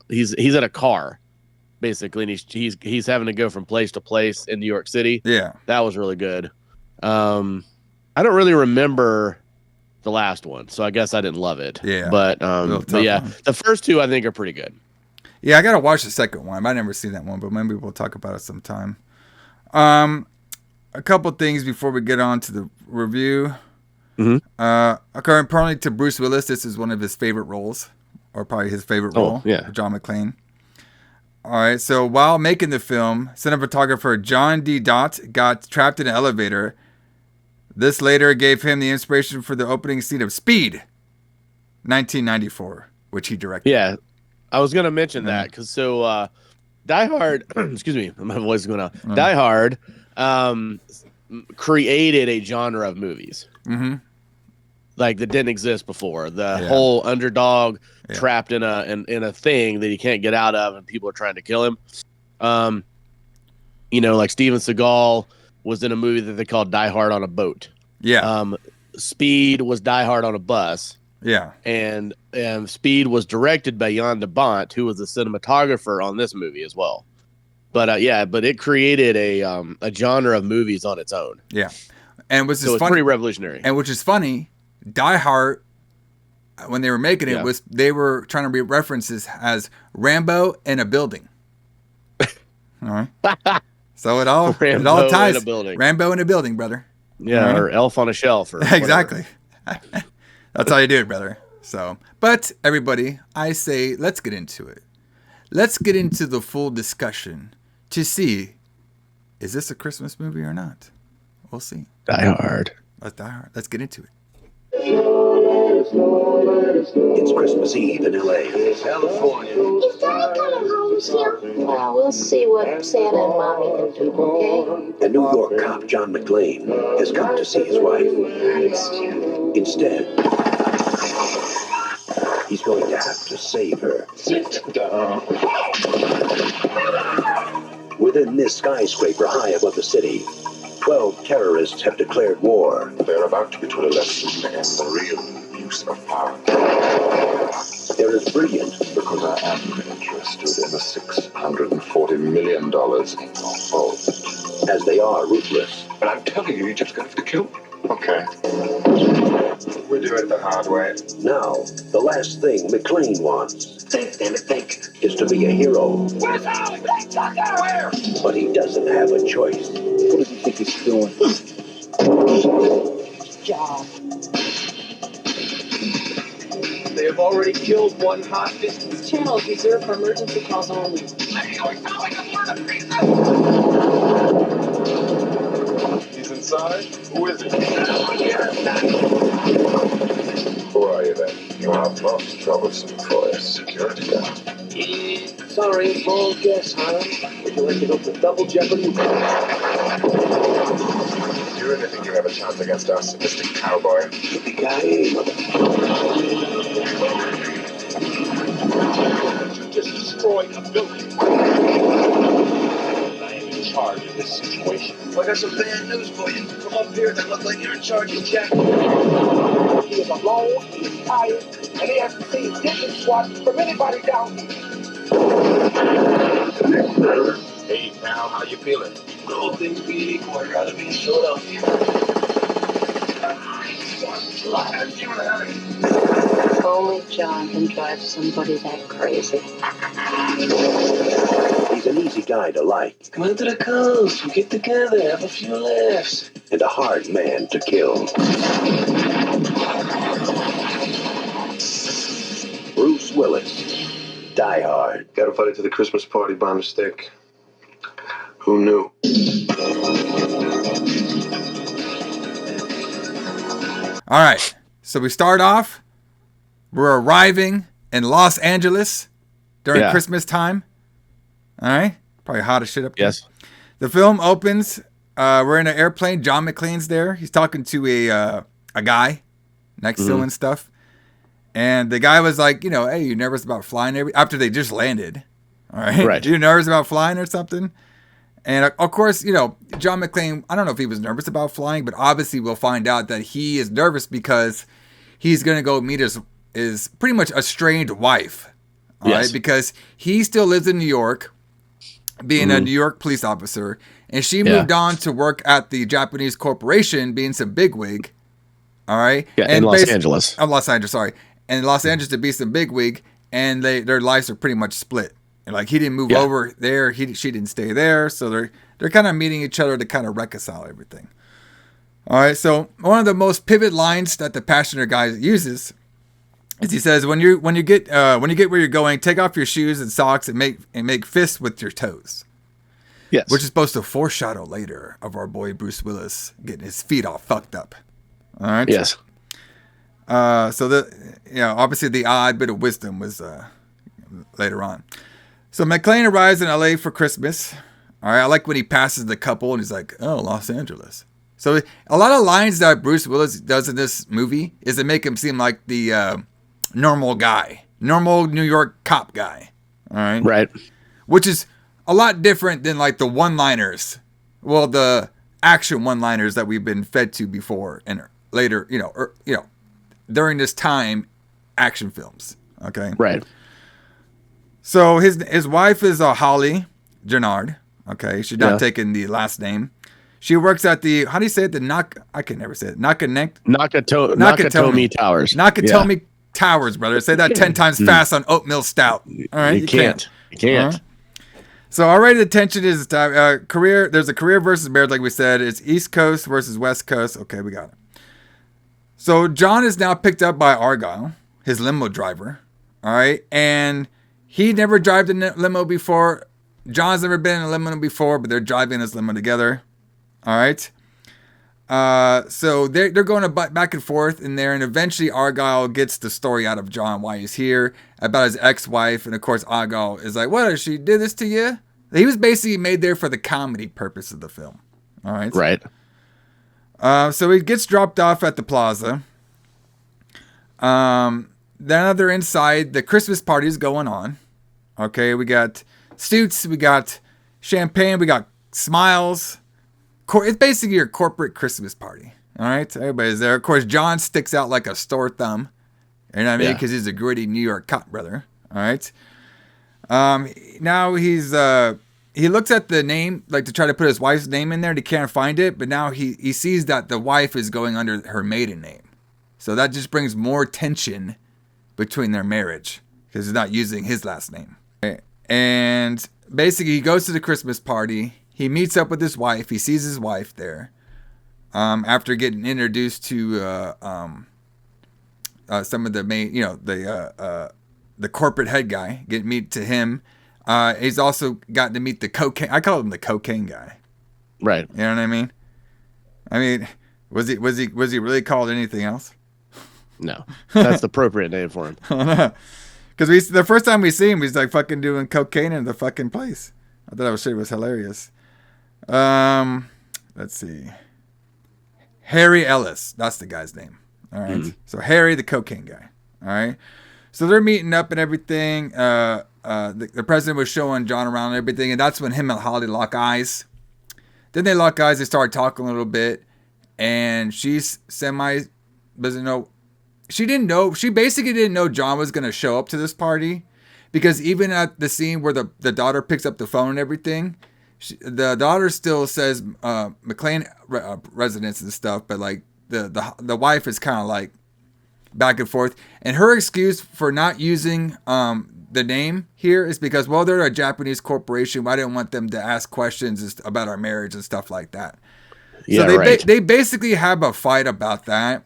S3: he's in a car basically, and he's having to go from place to place in New York City.
S2: Yeah,
S3: that was really good. I don't really remember the last one, so I guess I didn't love it.
S2: Yeah,
S3: but yeah,
S2: one.
S3: The first two I think are pretty good.
S2: Yeah, I gotta watch the second one. I've never seen that one, but maybe we'll talk about it sometime. A couple things before we get on to the review. Apparently to Bruce Willis, this is one of his favorite roles, or probably his favorite role.
S3: Yeah,
S2: John McClane. All right, so while making the film, cinematographer John D. Dott got trapped in an elevator. This later gave him the inspiration for the opening scene of Speed, 1994, which he directed.
S3: Yeah, I was going to mention that because Die Hard, excuse me, my voice is going out. Die Hard created a genre of movies like that didn't exist before. The whole underdog trapped in a thing that he can't get out of, and people are trying to kill him. Like Steven Seagal was in a movie that they called Die Hard on a Boat.
S2: Yeah.
S3: Speed was Die Hard on a Bus.
S2: Yeah.
S3: And Speed was directed by Jan de Bont, who was the cinematographer on this movie as well. But but it created a genre of movies on its own.
S2: Yeah. And which is
S3: it's pretty revolutionary.
S2: And which is funny, Die Hard, when they were making it, they were trying to be references as Rambo in a building. All right. So it all ties.
S3: In a building.
S2: Rambo in a building, brother.
S3: Yeah, or Elf on a Shelf. Or
S2: exactly. That's how you do it, brother. So, but everybody, I say, let's get into it. Let's get into the full discussion to see, is this a Christmas movie or not? We'll see.
S3: Die Hard.
S2: Let's Die Hard. Let's get into it.
S4: It's Christmas Eve in L.A. California.
S5: Is Daddy coming home soon? Well, we'll see what Santa and Mommy can do, okay?
S4: A New York cop, John McClane, has come to see his wife. Instead, he's going to have to save her.
S5: Sit down.
S4: Within this skyscraper high above the city, 12 terrorists have declared war.
S6: They're about to be taught a lesson in the real use of power.
S4: They're as brilliant
S6: because I am interested in the $640 million in your vault.
S4: As they are ruthless.
S6: But I'm telling you, you're just going to have to kill me. Okay. We'll do it the hard way.
S4: Now, the last thing McClane wants is to be a hero.
S5: Where's Holly? Where?
S4: But he doesn't have a choice.
S7: What does he think he's doing?
S5: Job.
S7: They have already killed one hostage.
S5: This channel is reserved for emergency calls only.
S6: He's inside? Who is it? Who are you then? You are most troublesome for a security guard.
S7: Sorry, wrong guess, huh? Would you like to go for double jeopardy?
S6: You really think you have a chance against us, Mr. Cowboy?
S4: Yippee-ki-yay,
S7: You just destroyed a building. I am in charge of this situation.
S4: I got some bad news for you. Come up here and look like you're in charge of Jack.
S7: He is alone, he is tired, and he has to see his dipping swat from anybody down here.
S6: Hey, pal, how you feeling?
S4: All things being equal, I'd rather be in Philadelphia.
S5: Only John can drive somebody that crazy.
S4: He's an easy guy to like.
S7: Come on to the coast, we get together, have a few laughs.
S4: And a hard man to kill. Bruce Willis. Die Hard.
S6: Got invited to the Christmas party by mistake. Who knew?
S2: All right. So we start off. We're arriving in Los Angeles during Christmas time. All right. Probably hot as shit up there.
S3: Yes.
S2: The film opens. We're in an airplane. John McClane's there. He's talking to a guy next to him and stuff. And the guy was like, hey, you nervous about flying? After they just landed. All right.
S3: Right.
S2: You nervous about flying or something? And of course, John McClane, I don't know if he was nervous about flying, but obviously we'll find out that he is nervous because he's going to go meet his pretty much estranged wife. All right. Because he still lives in New York. being a New York police officer, and she moved on to work at the Japanese corporation, being some bigwig. All right,
S3: yeah, in Los Angeles.
S2: Los Angeles, sorry, and Los Angeles to be some bigwig, and their lives are pretty much split. And like he didn't move over there, she didn't stay there, so they're kind of meeting each other to kind of reconcile everything. All right, so one of the most pivot lines that the Passenger guy uses is he says, when you get where you're going, take off your shoes and socks and make fists with your toes.
S3: Yes.
S2: Which is supposed to foreshadow later of our boy Bruce Willis getting his feet all fucked up. All right.
S3: Yes.
S2: So obviously the odd bit of wisdom was later on. So McClane arrives in LA for Christmas. All right. I like when he passes the couple and he's like, "Oh, Los Angeles." So a lot of lines that Bruce Willis does in this movie is to make him seem like the normal guy, normal New York cop guy. All right.
S3: Right.
S2: Which is a lot different than like the one-liners. Well, the action one-liners that we've been fed to before and later, during this time, action films. Okay.
S3: Right.
S2: So his wife is Holly Gennard. Okay. She's not taking the last name. She works at the, how do you say it? I can never say it. Nakatomi
S3: Towers.
S2: Nakatomi Towers, brother. Say that 10 times fast on oatmeal stout. All right.
S3: You can't. You can't.
S2: Uh-huh. So already the tension is career. There's a career versus marriage, like we said. It's East Coast versus West Coast. Okay, we got it. So John is now picked up by Argyle, his limo driver. All right, and he never drove a limo before. John's never been in a limo before, but they're driving this limo together. All right. So they're going to back and forth in there, and eventually Argyle gets the story out of John why he's here about his ex-wife, and of course Argyle is like, "What? She did this to you?" He was basically made there for the comedy purpose of the film. All right.
S3: Right.
S2: So he gets dropped off at the plaza. Then they're inside. The Christmas party is going on. Okay, we got suits, we got champagne, we got smiles. It's basically your corporate Christmas party. All right, everybody's there. Of course, John sticks out like a sore thumb. You know what I mean? Because he's a gritty New York cop brother. All right. Now he looks at the name, like to try to put his wife's name in there, and he can't find it. But now he sees that the wife is going under her maiden name. So that just brings more tension between their marriage because he's not using his last name. Okay. And basically, he goes to the Christmas party. He meets up with his wife. He sees his wife there. After getting introduced to some of the main, the corporate head guy, meet to him. He's also gotten to meet the cocaine. I call him the cocaine guy.
S3: Right.
S2: You know what I mean? I mean, was he really called anything else?
S3: No, that's the appropriate name for him.
S2: Because the first time we see him, he's like fucking doing cocaine in the fucking place. I thought that shit was hilarious. Let's see. Harry Ellis. That's the guy's name. All right. Mm-hmm. So Harry, the cocaine guy. All right. So they're meeting up and everything. The president was showing John around and everything. And that's when him and Holly lock eyes. Then they lock eyes. They start talking a little bit. And she's doesn't know. She didn't know. She basically didn't know John was going to show up to this party. Because even at the scene where the daughter picks up the phone and everything, the daughter still says McClane residence and stuff, but like the wife is kind of like back and forth. And her excuse for not using the name here is because, well, they're a Japanese corporation. I didn't want them to ask questions about our marriage and stuff like that.
S3: Yeah,
S2: so
S3: right.
S2: They basically have a fight about that.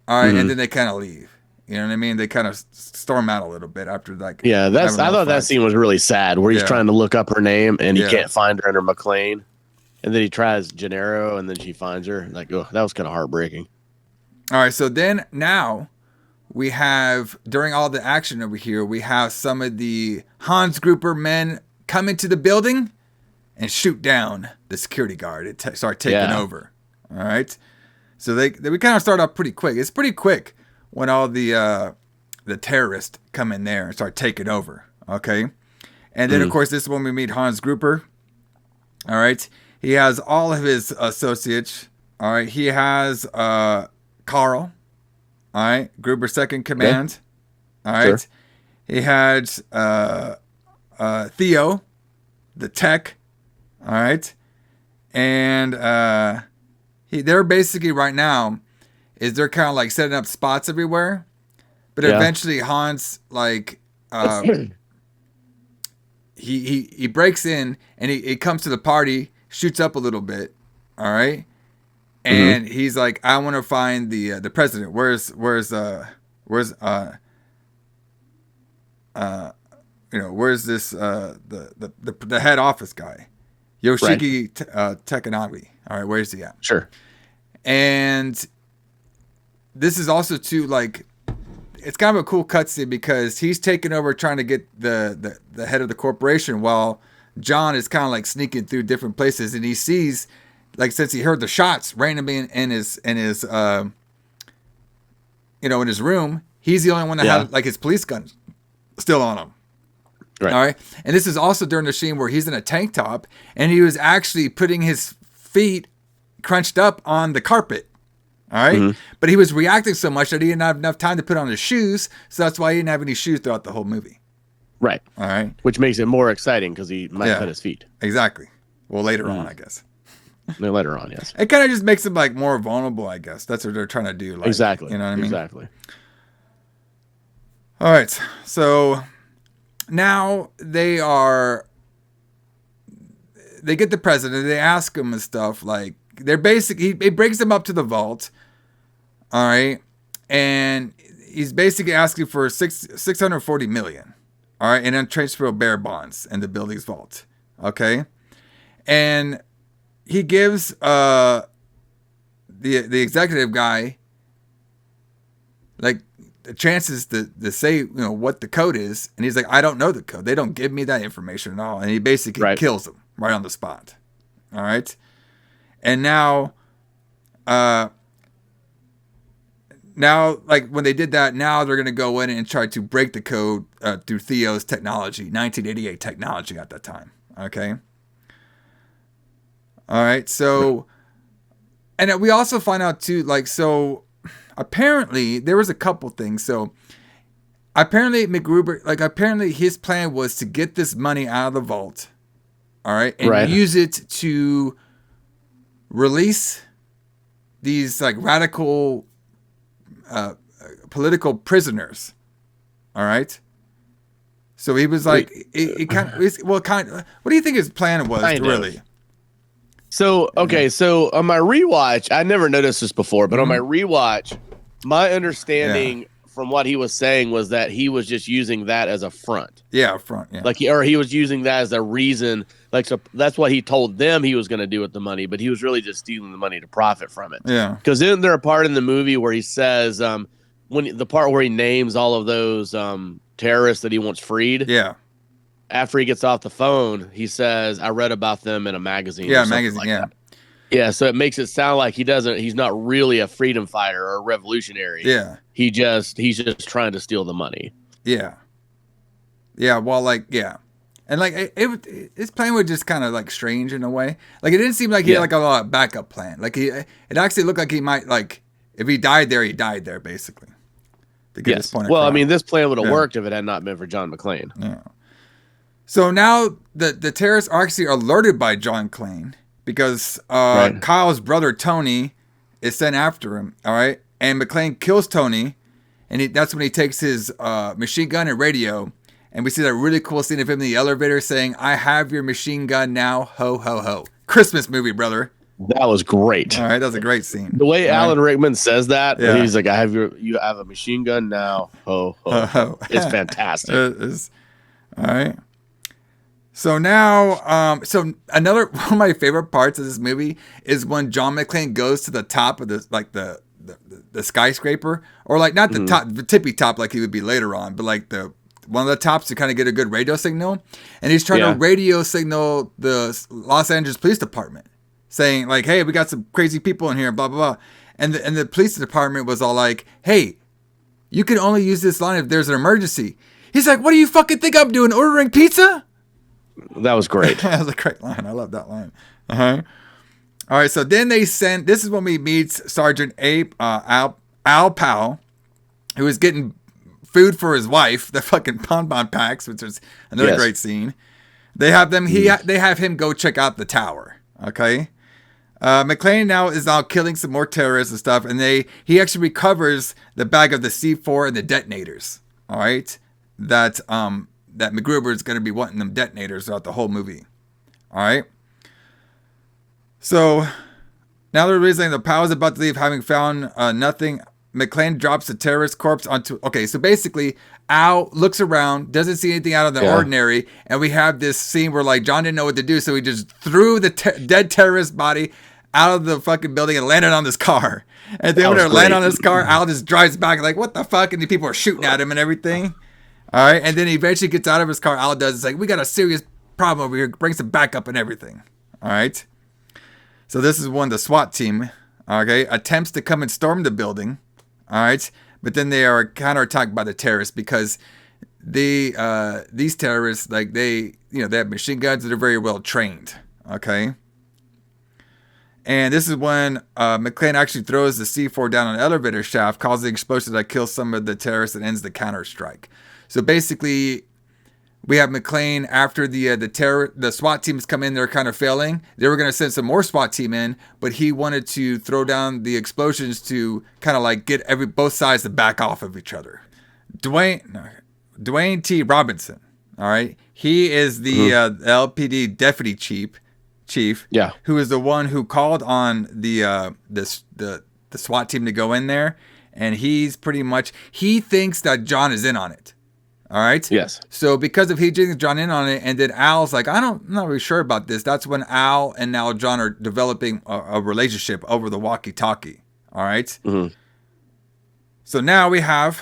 S2: All right, and then they kind of leave. You know what I mean? They kind of storm out a little bit after like.
S3: Yeah, I thought that scene was really sad where he's trying to look up her name and he can't find her under McClane, and then he tries Gennaro and then she finds her. Like, oh, that was kind of heartbreaking.
S2: All right, so then now we have, during all the action over here, we have some of the Hans Gruber men come into the building and shoot down the security guard and start taking over. All right, so we kind of start off pretty quick. It's pretty quick when all the terrorists come in there and start taking over, okay? And then, of course, this is when we meet Hans Gruber, all right? He has all of his associates, all right? He has Carl, all right? Gruber's second command, all right? Sure. He had Theo, the tech. All right. And they're basically right now is they're kind of like setting up spots everywhere. But eventually Hans like he breaks in and he comes to the party, shoots up a little bit. All right. And he's like, I want to find the president. Where's this the head office guy, Yoshiki Takanagi. All right, where's he at?
S3: Sure.
S2: And this is also too like, it's kind of a cool cutscene because he's taking over trying to get the head of the corporation while John is kind of like sneaking through different places, and he sees. Like since he heard the shots randomly in his in his room, he's the only one that had like his police gun still on him. Right. All right. And this is also during the scene where he's in a tank top and he was actually putting his feet crunched up on the carpet. All right. But he was reacting so much that he didn't have enough time to put on his shoes. So that's why he didn't have any shoes throughout the whole movie.
S3: Right.
S2: All right.
S3: Which makes it more exciting because he might cut his feet.
S2: Exactly. Well, later on, I guess.
S3: No, later on, yes.
S2: It kind of just makes him like more vulnerable, I guess. That's what they're trying to do. Like,
S3: exactly.
S2: You know what I mean?
S3: Exactly.
S2: All right. So now they get the president. They ask him and stuff. Like they're basically, he brings them up to the vault. All right. And he's basically asking for $640 million. All right. And untransferable bearer bonds in the building's vault. Okay. And he gives the executive guy like the chances to say what the code is, and he's like, I don't know the code. They don't give me that information at all, and he basically kills him right on the spot. All right, and now like when they did that, now they're gonna go in and try to break the code through Theo's technology, 1988 technology at that time. Okay. All right, so, and we also find out too, like, so apparently there was a couple things. So apparently McGruber, like, apparently his plan was to get this money out of the vault, all right, and use it to release these like radical political prisoners, all right. So he was like, it kind of, what do you think his plan was really?
S3: So, okay, so on my rewatch, I never noticed this before, but on my rewatch, my understanding from what he was saying was that he was just using that as a front.
S2: Yeah, front, yeah.
S3: Like he was using that as a reason, like, so that's what he told them he was going to do with the money, but he was really just stealing the money to profit from it.
S2: Yeah.
S3: Because isn't there a part in the movie where he says, when the part where he names all of those terrorists that he wants freed?
S2: Yeah.
S3: After he gets off the phone, he says, I read about them in a magazine.
S2: Yeah, magazine, like that.
S3: Yeah, so it makes it sound like he's not really a freedom fighter or a revolutionary.
S2: Yeah.
S3: He's just trying to steal the money.
S2: Yeah. Yeah, well, like, yeah. And like his plan was just kind of like strange in a way. Like it didn't seem like he had like a lot of backup plan. Like it actually looked like he might, like, if he died there, basically. To get his point across.
S3: I mean, this plan would have worked if it had not been for John McClane.
S2: Yeah. So now the terrorists are actually alerted by John McClane because Kyle's brother Tony is sent after him. All right, and McClane kills Tony, and that's when he takes his machine gun and radio, and we see that really cool scene of him in the elevator saying, "I have your machine gun now, ho ho ho." Christmas movie, brother.
S3: That was great.
S2: All right, that was a great scene.
S3: The way Alan Rickman says that, he's like, you have a machine gun now, ho ho ho. It's fantastic.
S2: It is. All right. So now, so another one of my favorite parts of this movie is when John McClane goes to the top of the skyscraper, or like not the top, the tippy top like he would be later on, but like one of the tops to kind of get a good radio signal, and he's trying to radio signal the Los Angeles Police Department, saying like, "Hey, we got some crazy people in here," blah blah blah, and the police department was all like, "Hey, you can only use this line if there's an emergency." He's like, "What do you fucking think I'm doing? Ordering pizza?"
S3: That was great.
S2: That was a great line. I love that line. Uh-huh. All right, so then they send. This is when we meet Sergeant Al Powell, who is getting food for his wife, the fucking bonbon packs, which is another great scene. They have them. They have him go check out the tower. Okay. McClane now is out killing some more terrorists and stuff, and he actually recovers the bag of the C4 and the detonators. All right, that MacGruber is going to be wanting them detonators throughout the whole movie. All right. So now they're realizing the Powell's about to leave, having found nothing. McClane drops the terrorist corpse onto. Okay, so basically, Al looks around, doesn't see anything out of the ordinary, and we have this scene where like John didn't know what to do, so he just threw the dead terrorist body out of the fucking building and landed on this car. And then when they land on this car, Al just drives back like, what the fuck? And the people are shooting at him and everything. All right, and then he eventually gets out of his car. Al does. It's like, we got a serious problem over here. Brings some backup and everything. All right. So this is when the SWAT team, okay, attempts to come and storm the building. All right, but then they are counterattacked by the terrorists because these terrorists, like they have machine guns that are very well trained. Okay, and this is when McClane actually throws the C4 down an elevator shaft, causing the explosion that kills some of the terrorists and ends the counter strike. So basically, we have McClane after the SWAT teams come in, they're kind of failing. They were going to send some more SWAT team in, but he wanted to throw down the explosions to kind of like get
S3: both sides to back off of each other.
S2: Dwayne T. Robinson, all right, he is the LPD deputy chief, who is the one who called on the SWAT team to go in there, and he thinks that John is in on it. All right.
S3: Yes.
S2: So because of he thinks John in on it, and then Al's like, I'm not really sure about this. That's when Al and now John are developing a relationship over the walkie-talkie. All right.
S3: Mm-hmm.
S2: So now we have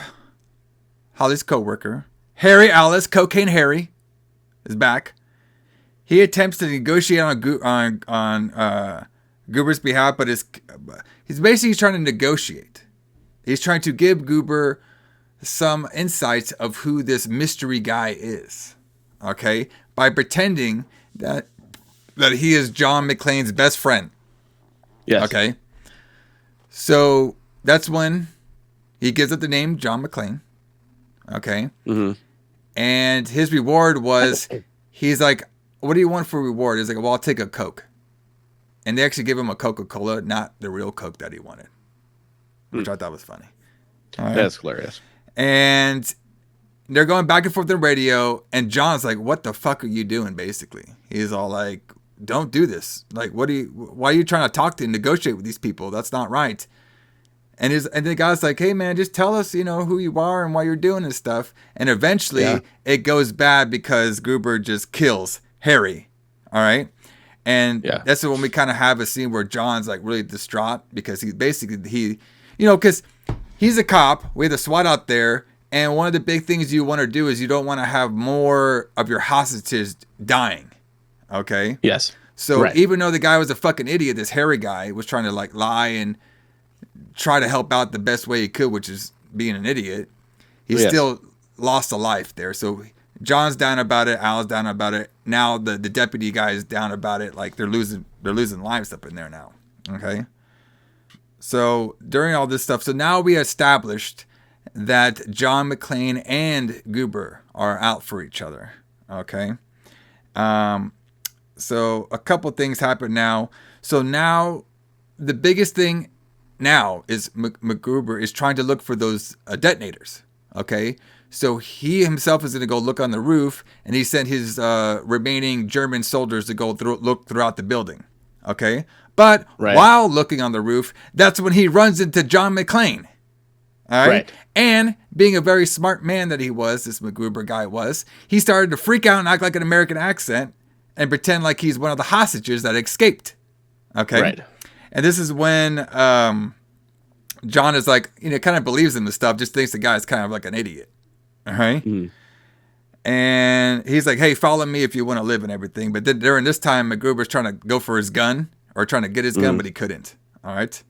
S2: Holly's coworker, Harry Alice, Cocaine Harry, is back. He attempts to negotiate on Goober's behalf, but he's basically trying to negotiate. He's trying to give Goober some insights of who this mystery guy is, okay, by pretending that he is John McClane's best friend.
S3: Yes.
S2: Okay. So that's when he gives up the name John McClane. Okay.
S3: Mm-hmm.
S2: And his reward was, he's like, what do you want for reward? He's like, well, I'll take a Coke. And they actually give him a Coca-Cola, not the real Coke that he wanted, which I thought was funny.
S3: All right. That's hilarious.
S2: And they're going back and forth on the radio, and John's like, what the fuck are you doing, basically? He's all like, don't do this. Like, why are you trying to talk to and negotiate with these people? That's not right. And the guy's like, hey, man, just tell us, who you are and why you're doing this stuff. And eventually it goes bad because Gruber just kills Harry. All right. And that's when we kind of have a scene where John's like really distraught because because he's a cop. We have the SWAT out there. And one of the big things you want to do is you don't want to have more of your hostages dying. Okay?
S3: Yes.
S2: So even though the guy was a fucking idiot, this Harry guy was trying to like lie and try to help out the best way he could, which is being an idiot. He still lost a life there. So John's down about it. Al's down about it. Now the deputy guy is down about it. Like they're losing lives up in there now. Okay? So during all this stuff, so now we established that John McClane and Gruber are out for each other. Okay. So a couple things happen now. So now the biggest thing now is McGruber is trying to look for those detonators. Okay. So he himself is going to go look on the roof, and he sent his remaining German soldiers to go look throughout the building. Okay. But while looking on the roof, that's when he runs into John McClane. All right. And being a very smart man that he was, this McGruber guy was, he started to freak out and act like an American accent and pretend like he's one of the hostages that escaped. Okay.
S3: Right.
S2: And this is when John is like, kind of believes in the stuff, just thinks the guy's kind of like an idiot. All right.
S3: Mm.
S2: And he's like, hey, follow me if you want to live and everything. But then during this time, McGruber's trying to go for his gun or trying to get his gun, but he couldn't. All right.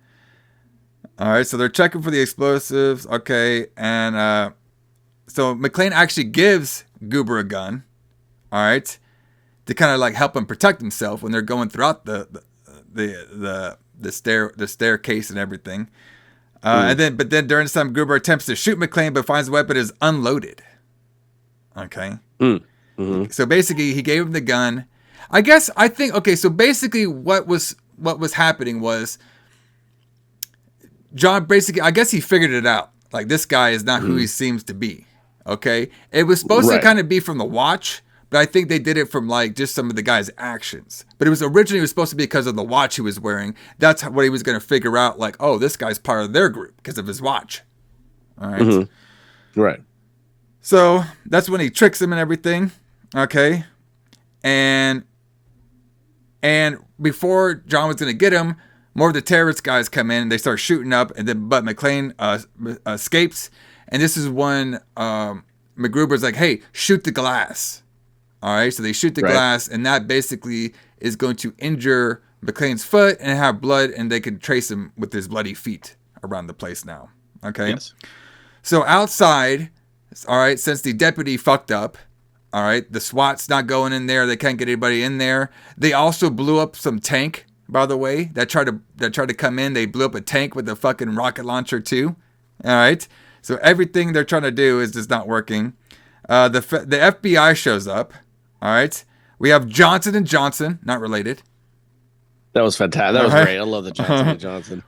S2: All right. So they're checking for the explosives. Okay. And so McClane actually gives Gruber a gun. All right. To kind of like help him protect himself when they're going throughout the staircase and everything. But then during this time, Gruber attempts to shoot McClane, but finds the weapon is unloaded. Okay.
S3: Mm.
S2: So basically, he gave him the gun. So basically what was happening was John basically, I guess he figured it out. Like, this guy is not who he seems to be. Okay. It was supposed to kind of be from the watch, but I think they did it from like just some of the guy's actions. But it was originally supposed to be because of the watch he was wearing. That's what he was going to figure out. Like, oh, this guy's part of their group because of his watch. All right.
S3: Right.
S2: So that's when he tricks him and everything. Okay. And before John was going to get him, more of the terrorist guys come in and they start shooting up, but McClane escapes. And this is when MacGruber's like, hey, shoot the glass. All right, so they shoot the glass, and that basically is going to injure McClane's foot and have blood, and they can trace him with his bloody feet around the place now. Okay?
S3: Yes.
S2: So outside, all right, since the deputy fucked up, all right, the SWAT's not going in there. They can't get anybody in there. They also blew up some tank, by the way, that tried to come in. They blew up a tank with a fucking rocket launcher too. All right. So everything they're trying to do is just not working. The FBI shows up. All right. We have Johnson & Johnson, not related.
S3: That was fantastic. That was great. I love the Johnson & Johnson.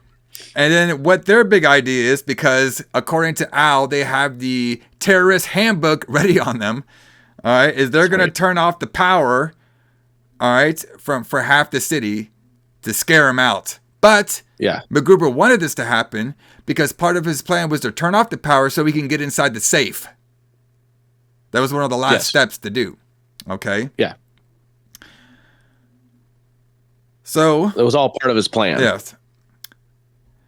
S2: And then what their big idea is, because according to Al, they have the terrorist handbook ready on them. All right. Is they're going to turn off the power. All right. For half the city to scare him out. But MacGruber wanted this to happen because part of his plan was to turn off the power so he can get inside the safe. That was one of the last steps to do. Okay.
S3: Yeah.
S2: So
S3: it was all part of his plan.
S2: Yes.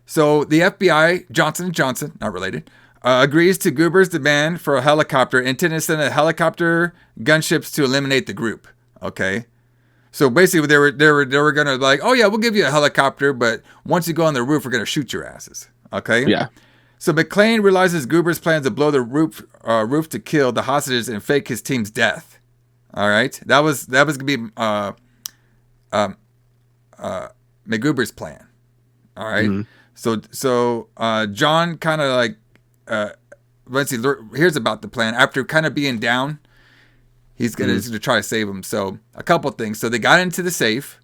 S2: So the FBI, Johnson & Johnson, not related, agrees to Gruber's demand for a helicopter, intending to send a helicopter gunships to eliminate the group. Okay. So basically, they were gonna like, oh yeah, we'll give you a helicopter, but once you go on the roof, we're gonna shoot your asses. Okay.
S3: Yeah.
S2: So McClane realizes Gruber's plans to blow the roof to kill the hostages and fake his team's death. All right, that was gonna be MacGruber's plan. All right. So John kind of like once he hears about the plan, after kind of being down, he's going to try to save him. So a couple things. So they got into the safe.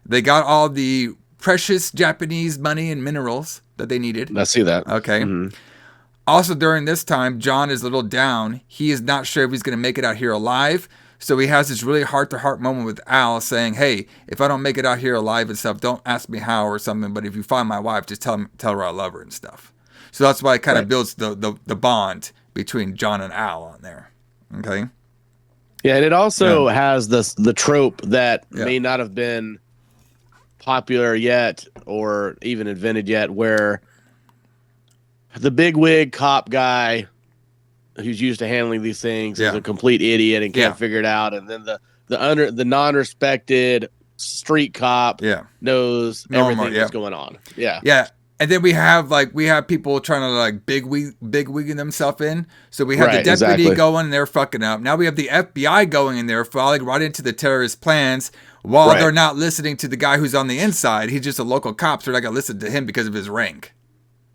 S2: They got all the precious Japanese money and minerals that they needed.
S3: I see that.
S2: Okay. Also, during this time, John is a little down. He is not sure if he's going to make it out here alive. So he has this really heart-to-heart moment with Al saying, hey, if I don't make it out here alive and stuff, don't ask me how or something. But if you find my wife, just tell her I love her and stuff. So that's why it kind of builds the bond between John and Al on there. Okay.
S3: Yeah, and it also has the trope that may not have been popular yet or even invented yet, where the bigwig cop guy who's used to handling these things is a complete idiot and can't figure it out, and then the non-respected street cop knows everything that's going on. Yeah.
S2: And then we have people trying to like bigwigging themselves in. So we have the deputy going and they're fucking up. Now we have the FBI going in there, falling right into the terrorist plans while they're not listening to the guy who's on the inside. He's just a local cop, so they're not gonna listen to him because of his rank.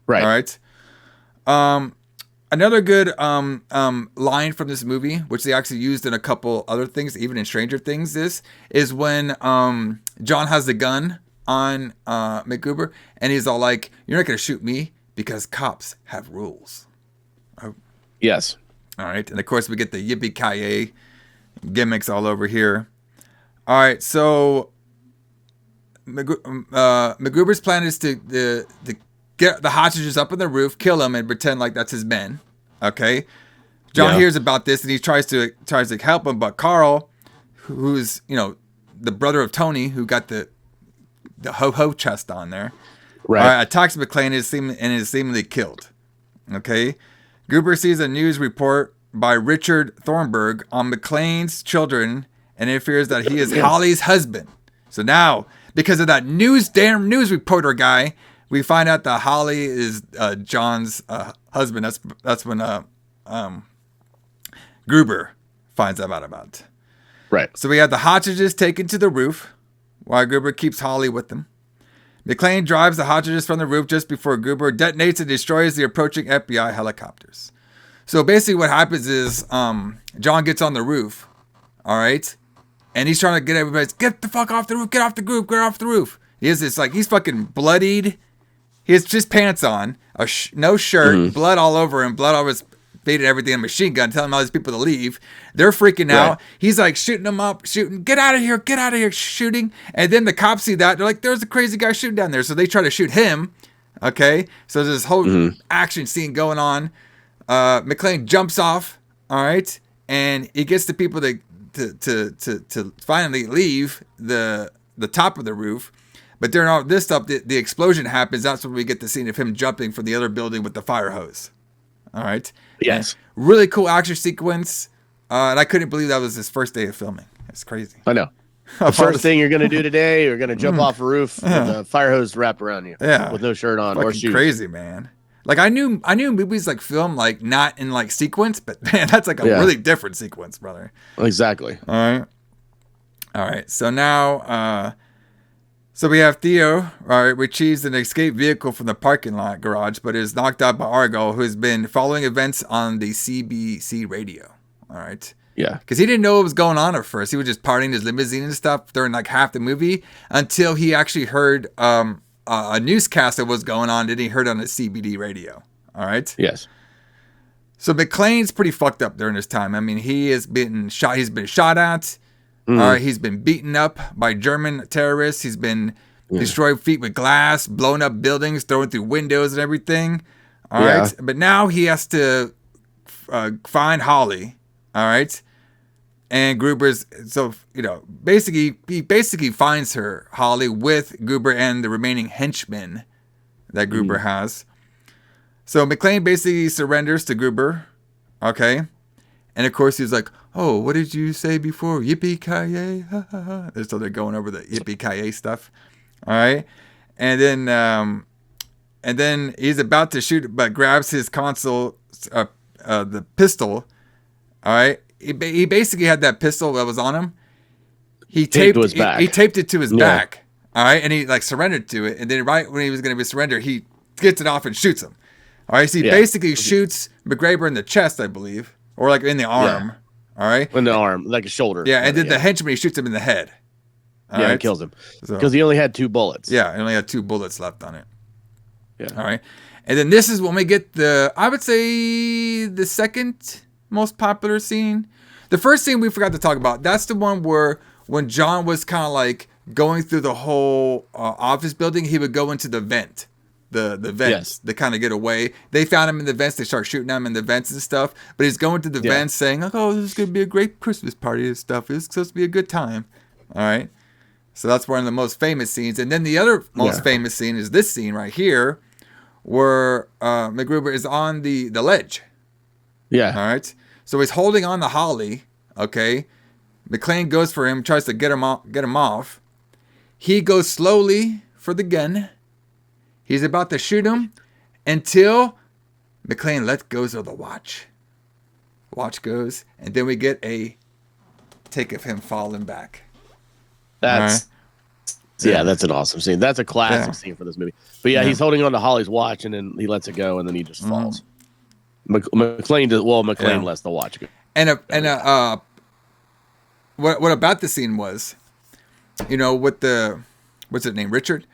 S3: Right.
S2: All right. Another good line from this movie, which they actually used in a couple other things, even in Stranger Things, is when John has the gun on MacGruber, and he's all like, you're not going to shoot me because cops have rules.
S3: Yes.
S2: All right. And of course, we get the yippee-ki-yay gimmicks all over here. All right. So MacGruber's plan is to get the hostages up on the roof, kill them, and pretend like that's his men. Okay. John hears about this, and he tries to help him, but Carl, who's the brother of Tony, who got the ho-ho chest on there, attacks McClane and is seemingly killed. Okay. Gruber sees a news report by Richard Thornburg on McClane's children and it fears that he is Holly's husband. So now, because of that news reporter guy, we find out that Holly is John's husband. That's when Gruber finds out about it.
S3: Right.
S2: So we have the hostages taken to the roof while Gruber keeps Holly with them. McClane drives the hostages from the roof just before Gruber detonates and destroys the approaching FBI helicopters. So basically what happens is John gets on the roof, All right. And he's trying to get everybody, get the fuck off the roof, get off the roof, get off the roof. He has this, like, he's fucking bloodied. He has just pants on, no shirt, blood all over him, blood all over his feet and everything, a machine gun, telling all these people to leave. They're freaking out. He's like shooting them up, shooting, get out of here, shooting. And then the cops see that. They're like, there's a crazy guy shooting down there. So they try to shoot him. Okay. So there's this whole action scene going on. McClane jumps off. All right. And he gets the people to finally leave the top of the roof. But during all this stuff, the explosion happens. That's when we get the scene of him jumping from the other building with the fire hose. All right.
S3: Yes.
S2: And really cool action sequence. And I couldn't believe that was his first day of filming. It's crazy.
S3: I know. The first thing you're going to do today, you're going to jump off a roof with a fire hose wrapped around you.
S2: Yeah.
S3: With no shirt on or shoes.
S2: Crazy, man. Like I knew movies like film like not in like sequence, but man, that's like a really different sequence, brother.
S3: Exactly.
S2: All right. So now, so we have Theo, all right, retrieves an escaped vehicle from the parking lot garage, but is knocked out by Argo, who's been following events on the CBC radio. All right.
S3: Yeah.
S2: Because he didn't know what was going on at first. He was just partying his limousine and stuff during like half the movie until he actually heard a newscast that was going on that he heard on the CBD radio. All right.
S3: Yes.
S2: So McClane's pretty fucked up during this time. I mean, he has been shot. He's been shot at. All right. He's been beaten up by German terrorists. He's been destroyed feet with glass, blown up buildings, thrown through windows and everything. All right. But now he has to find Holly. All right. And Gruber's, so, you know, he basically finds her, Holly, with Gruber and the remaining henchmen that Gruber has. So McClane basically surrenders to Gruber. Okay. And of course he's like, oh, what did you say before? Yippee-ki-yay. So they're going over the yippee-ki-yay stuff. All right. And then he's about to shoot, but grabs his console, the pistol. All right. He basically had that pistol that was on him. He taped it to his back. All right. And he like surrendered to it. And then right when he was going to be surrendered, he gets it off and shoots him. All right. So he basically shoots McGraber in the chest, I believe, or like in the arm. All right.
S3: In the arm, like a shoulder.
S2: Yeah. And then the henchman, he shoots him in the head.
S3: All right? He kills him because he only had 2 bullets.
S2: Yeah. He only had 2 bullets left on it.
S3: Yeah.
S2: All right. And then this is when we get I would say the second most popular scene. The first scene we forgot to talk about. That's the one where when John was kind of like going through the whole office building, he would go into the vent. The vents to kind of get away. They found him in the vents. They start shooting him in the vents and stuff. But he's going to the vents saying, like, oh, this is going to be a great Christmas party and stuff. It's supposed to be a good time. All right. So that's one of the most famous scenes. And then the other most famous scene is this scene right here where McGruber is on the ledge.
S3: Yeah.
S2: All right. So he's holding on to Holly. Okay. McClane goes for him, tries to get him off. He goes slowly for the gun. He's about to shoot him until McClane lets go of the watch. Watch goes, and then we get a take of him falling back.
S3: That's an awesome scene. That's a classic scene for this movie. But he's holding on to Holly's watch, and then he lets it go, and then he just falls. McClane lets the watch go.
S2: What about the scene was, you know, with what's his name, Richard?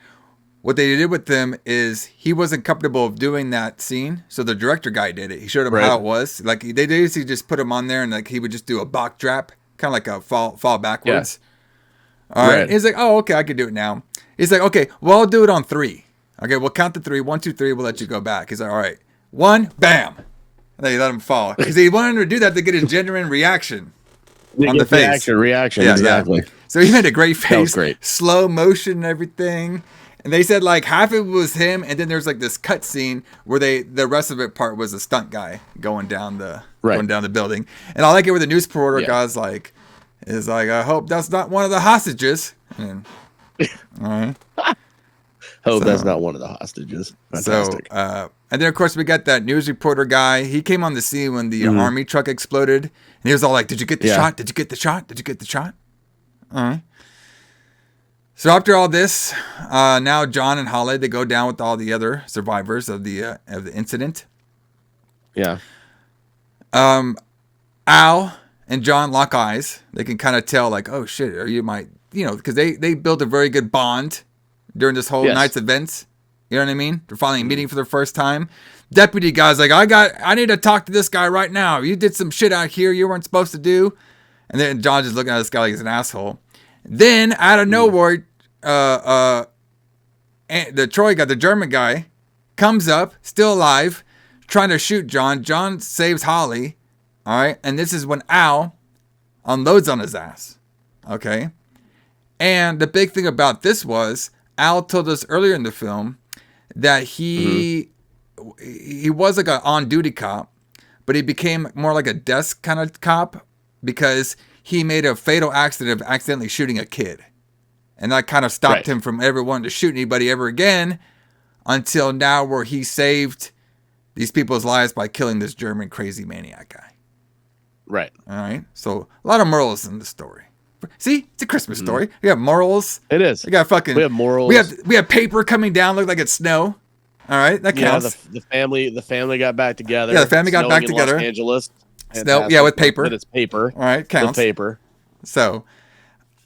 S2: What they did with them is he wasn't comfortable of doing that scene, so the director guy did it. He showed him how it was. Like they basically just put him on there, and like he would just do a box drop, kind of like a fall backwards. Yeah. All right. He's like, oh, okay, I can do it now. He's like, okay, well, I'll do it on 3. Okay, we'll count to 3. 1, 2, 3. We'll let you go back. He's like, all right, 1, bam. And then he let him fall because he wanted to do that to get his genuine reaction on the face.
S3: Reaction, exactly.
S2: Yeah. So he had a great face,
S3: that was great.
S2: Slow motion and everything. And they said like half of it was him, and then there's like this cut scene where the rest of it part was a stunt guy going down the building. And I like it where the news reporter guy's like, I hope that's not one of the hostages. And, all right.
S3: Hope that's not one of the hostages. Fantastic.
S2: So, and then of course we got that news reporter guy. He came on the scene when the army truck exploded, and he was all like, "Did you get the shot? Did you get the shot? Did you get the shot?" All right. So after all this, now John and Holly, they go down with all the other survivors of the incident.
S3: Yeah.
S2: Al and John lock eyes. They can kind of tell, like, oh shit, are you my, because they built a very good bond during this whole night's events. You know what I mean? They're finally meeting for the first time. Deputy guy's like, I need to talk to this guy right now. You did some shit out here you weren't supposed to do. And then John's just looking at this guy like he's an asshole. Then out of nowhere, the Troy guy, the German guy, comes up, still alive, trying to shoot John. John saves Holly. All right. And this is when Al unloads on his ass. Okay. And the big thing about this was Al told us earlier in the film that he was like an on-duty cop, but he became more like a desk kind of cop because he made a fatal accident of accidentally shooting a kid. And that kind of stopped him from ever wanting to shoot anybody ever again until now where he saved these people's lives by killing this German crazy maniac guy.
S3: Right.
S2: All right. So a lot of morals in the story. See, it's a Christmas story. We have morals.
S3: It is.
S2: We got fucking.
S3: We have morals.
S2: We have paper coming down, look like it's snow. All right, that counts.
S3: Yeah, the family got back together.
S2: Yeah, the family got back together.
S3: Los Angeles.
S2: Snow, yeah, with paper.
S3: But it's paper.
S2: All right, counts.
S3: With paper.
S2: So,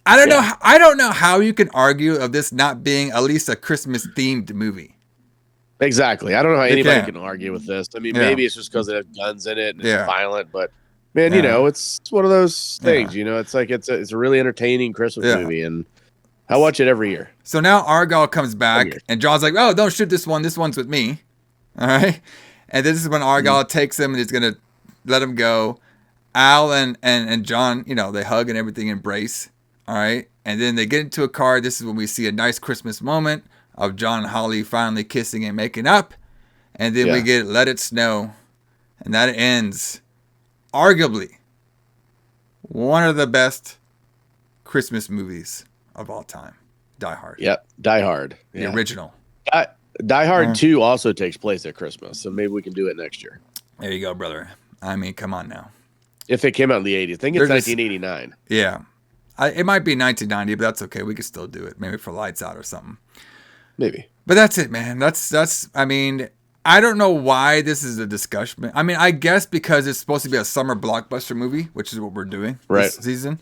S2: I don't know. I don't know how you can argue of this not being at least a Christmas themed movie.
S3: Exactly. I don't know how anybody can argue with this. I mean, maybe it's just because it has guns in it and it's violent, but. Man, it's one of those things, it's like it's a really entertaining Christmas movie, and I watch it every year.
S2: So now Argyle comes back, and John's like, oh, don't shoot this one. This one's with me. All right? And this is when Argyle takes him and he's going to let him go. Al and John, they hug and everything, embrace. All right? And then they get into a car. This is when we see a nice Christmas moment of John and Holly finally kissing and making up. And then we get Let It Snow. And that ends... arguably one of the best Christmas movies of all time. Die Hard.
S3: Yep. Die Hard.
S2: The original.
S3: Die Hard 2 also takes place at Christmas, so maybe we can do it next year.
S2: There you go, brother. I mean, come on now.
S3: If it came out in the 80s. I think it's 1989.
S2: Yeah. It might be 1990, but that's okay. We could still do it. Maybe for Lights Out or something.
S3: Maybe.
S2: But that's it, man. That's I mean... I don't know why this is a discussion. I mean, I guess because it's supposed to be a summer blockbuster movie, which is what we're doing this season.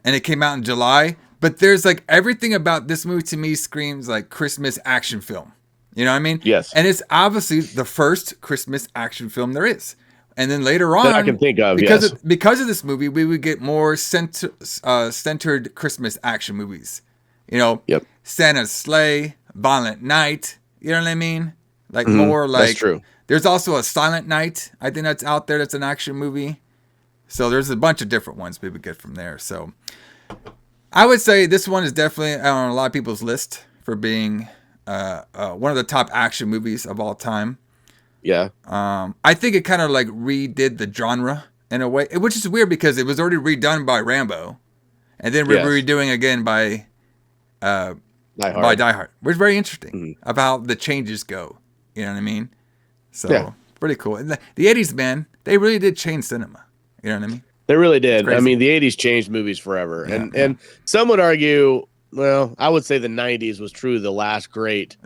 S2: And it came out in July. But there's like everything about this movie to me screams like Christmas action film. You know what I mean?
S3: Yes.
S2: And it's obviously the first Christmas action film there is. And then later on,
S3: that I can think of,
S2: because of this movie, we would get more centered Christmas action movies. Santa's Sleigh, Violent Night. You know what I mean? Like more like
S3: that's true.
S2: There's also a Silent Night, I think that's out there. That's an action movie. So there's a bunch of different ones we would get from there. So I would say this one is definitely on a lot of people's list for being one of the top action movies of all time.
S3: Yeah.
S2: I think it kind of like redid the genre in a way, which is weird because it was already redone by Rambo, and then we're redoing again by Die Hard, which is very interesting about the changes go. You know what I mean? So pretty cool. And the 80s, man, they really did change cinema. You know what I mean?
S3: They really did. I mean, the 80s changed movies forever.
S2: Yeah,
S3: and some would argue, well, I would say the 90s was truly the last great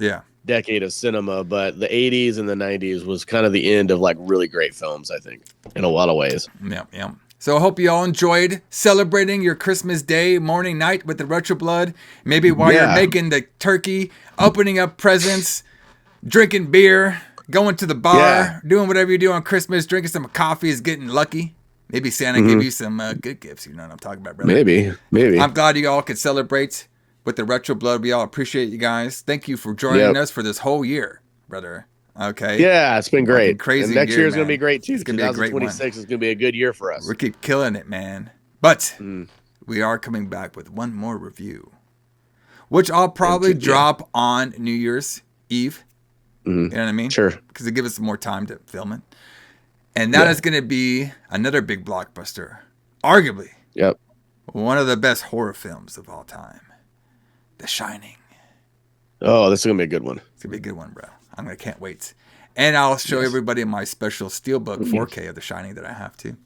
S3: decade of cinema, but the 80s and the 90s was kind of the end of like really great films, I think, in a lot of ways.
S2: Yeah. So I hope you all enjoyed celebrating your Christmas day, morning, night with the Retro Blood. Maybe while you're making the turkey, opening up presents, drinking beer, going to the bar, doing whatever you do on Christmas, drinking some coffee is getting lucky. Maybe Santa give you some good gifts. You know what I'm talking about, brother.
S3: Maybe.
S2: I'm glad you all could celebrate with the Retro Blood. We all appreciate you guys. Thank you for joining us for this whole year, brother. Okay.
S3: Yeah, it's been great.
S2: Crazy.
S3: And next year's going to be great too.
S2: It's going to be a great one.
S3: 2026 is going to be a good year for us.
S2: We keep killing it, man. But we are coming back with one more review, which I'll probably drop on New Year's Eve. You know what I mean?
S3: Sure.
S2: Because it gives us more time to film it. And that is going to be another big blockbuster. Arguably.
S3: Yep.
S2: One of the best horror films of all time. The Shining.
S3: Oh, this is going to be a good one.
S2: It's going to be a good one, bro. Can't wait. And I'll show everybody my special Steelbook 4K of The Shining that I have too.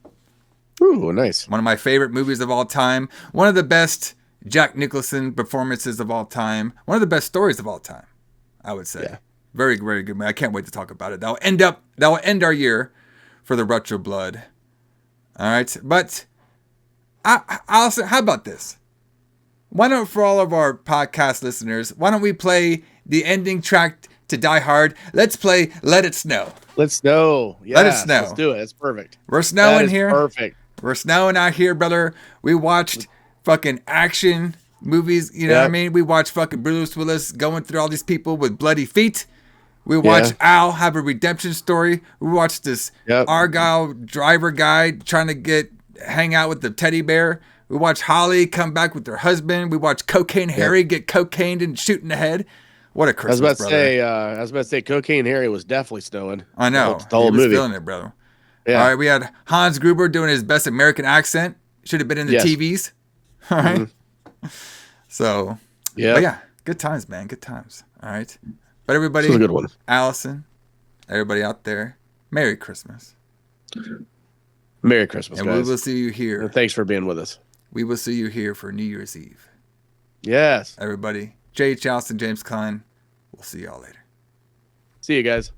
S3: Ooh, nice.
S2: One of my favorite movies of all time. One of the best Jack Nicholson performances of all time. One of the best stories of all time, I would say. Yeah. Very, very good. I can't wait to talk about it. That will end our year for the Retro Blood. All right. But Alison, how about this? Why don't, for all of our podcast listeners, why don't we play the ending track to Die Hard? Let's play Let It Snow.
S3: Let's snow. Yes,
S2: Let It Snow.
S3: Let's do it. That's perfect.
S2: We're snowing here.
S3: Perfect.
S2: We're snowing out here, brother. We watched fucking action movies. You know what I mean? We watched fucking Bruce Willis going through all these people with bloody feet. We watched Al have a redemption story. We watched this Argyle driver guy trying to hang out with the teddy bear. We watched Holly come back with her husband. We watched Cocaine Harry get cocained and shoot in the head. What a Christmas,
S3: I was about to say, Cocaine Harry was definitely snowing.
S2: I know.
S3: The whole movie.
S2: Feeling it, brother. Yeah. All right, we had Hans Gruber doing his best American accent. Should have been in the TVs. All right. Mm-hmm. So, yeah, good times, man. Good times. All right. But everybody,
S3: this is a good one.
S2: Allison, everybody out there, Merry Christmas.
S3: Merry Christmas,
S2: and
S3: guys.
S2: We will see you here.
S3: And thanks for being with us.
S2: We will see you here for New Year's Eve.
S3: Yes.
S2: Everybody, J.H. Alison, James Kline. We'll see y'all later.
S3: See you guys.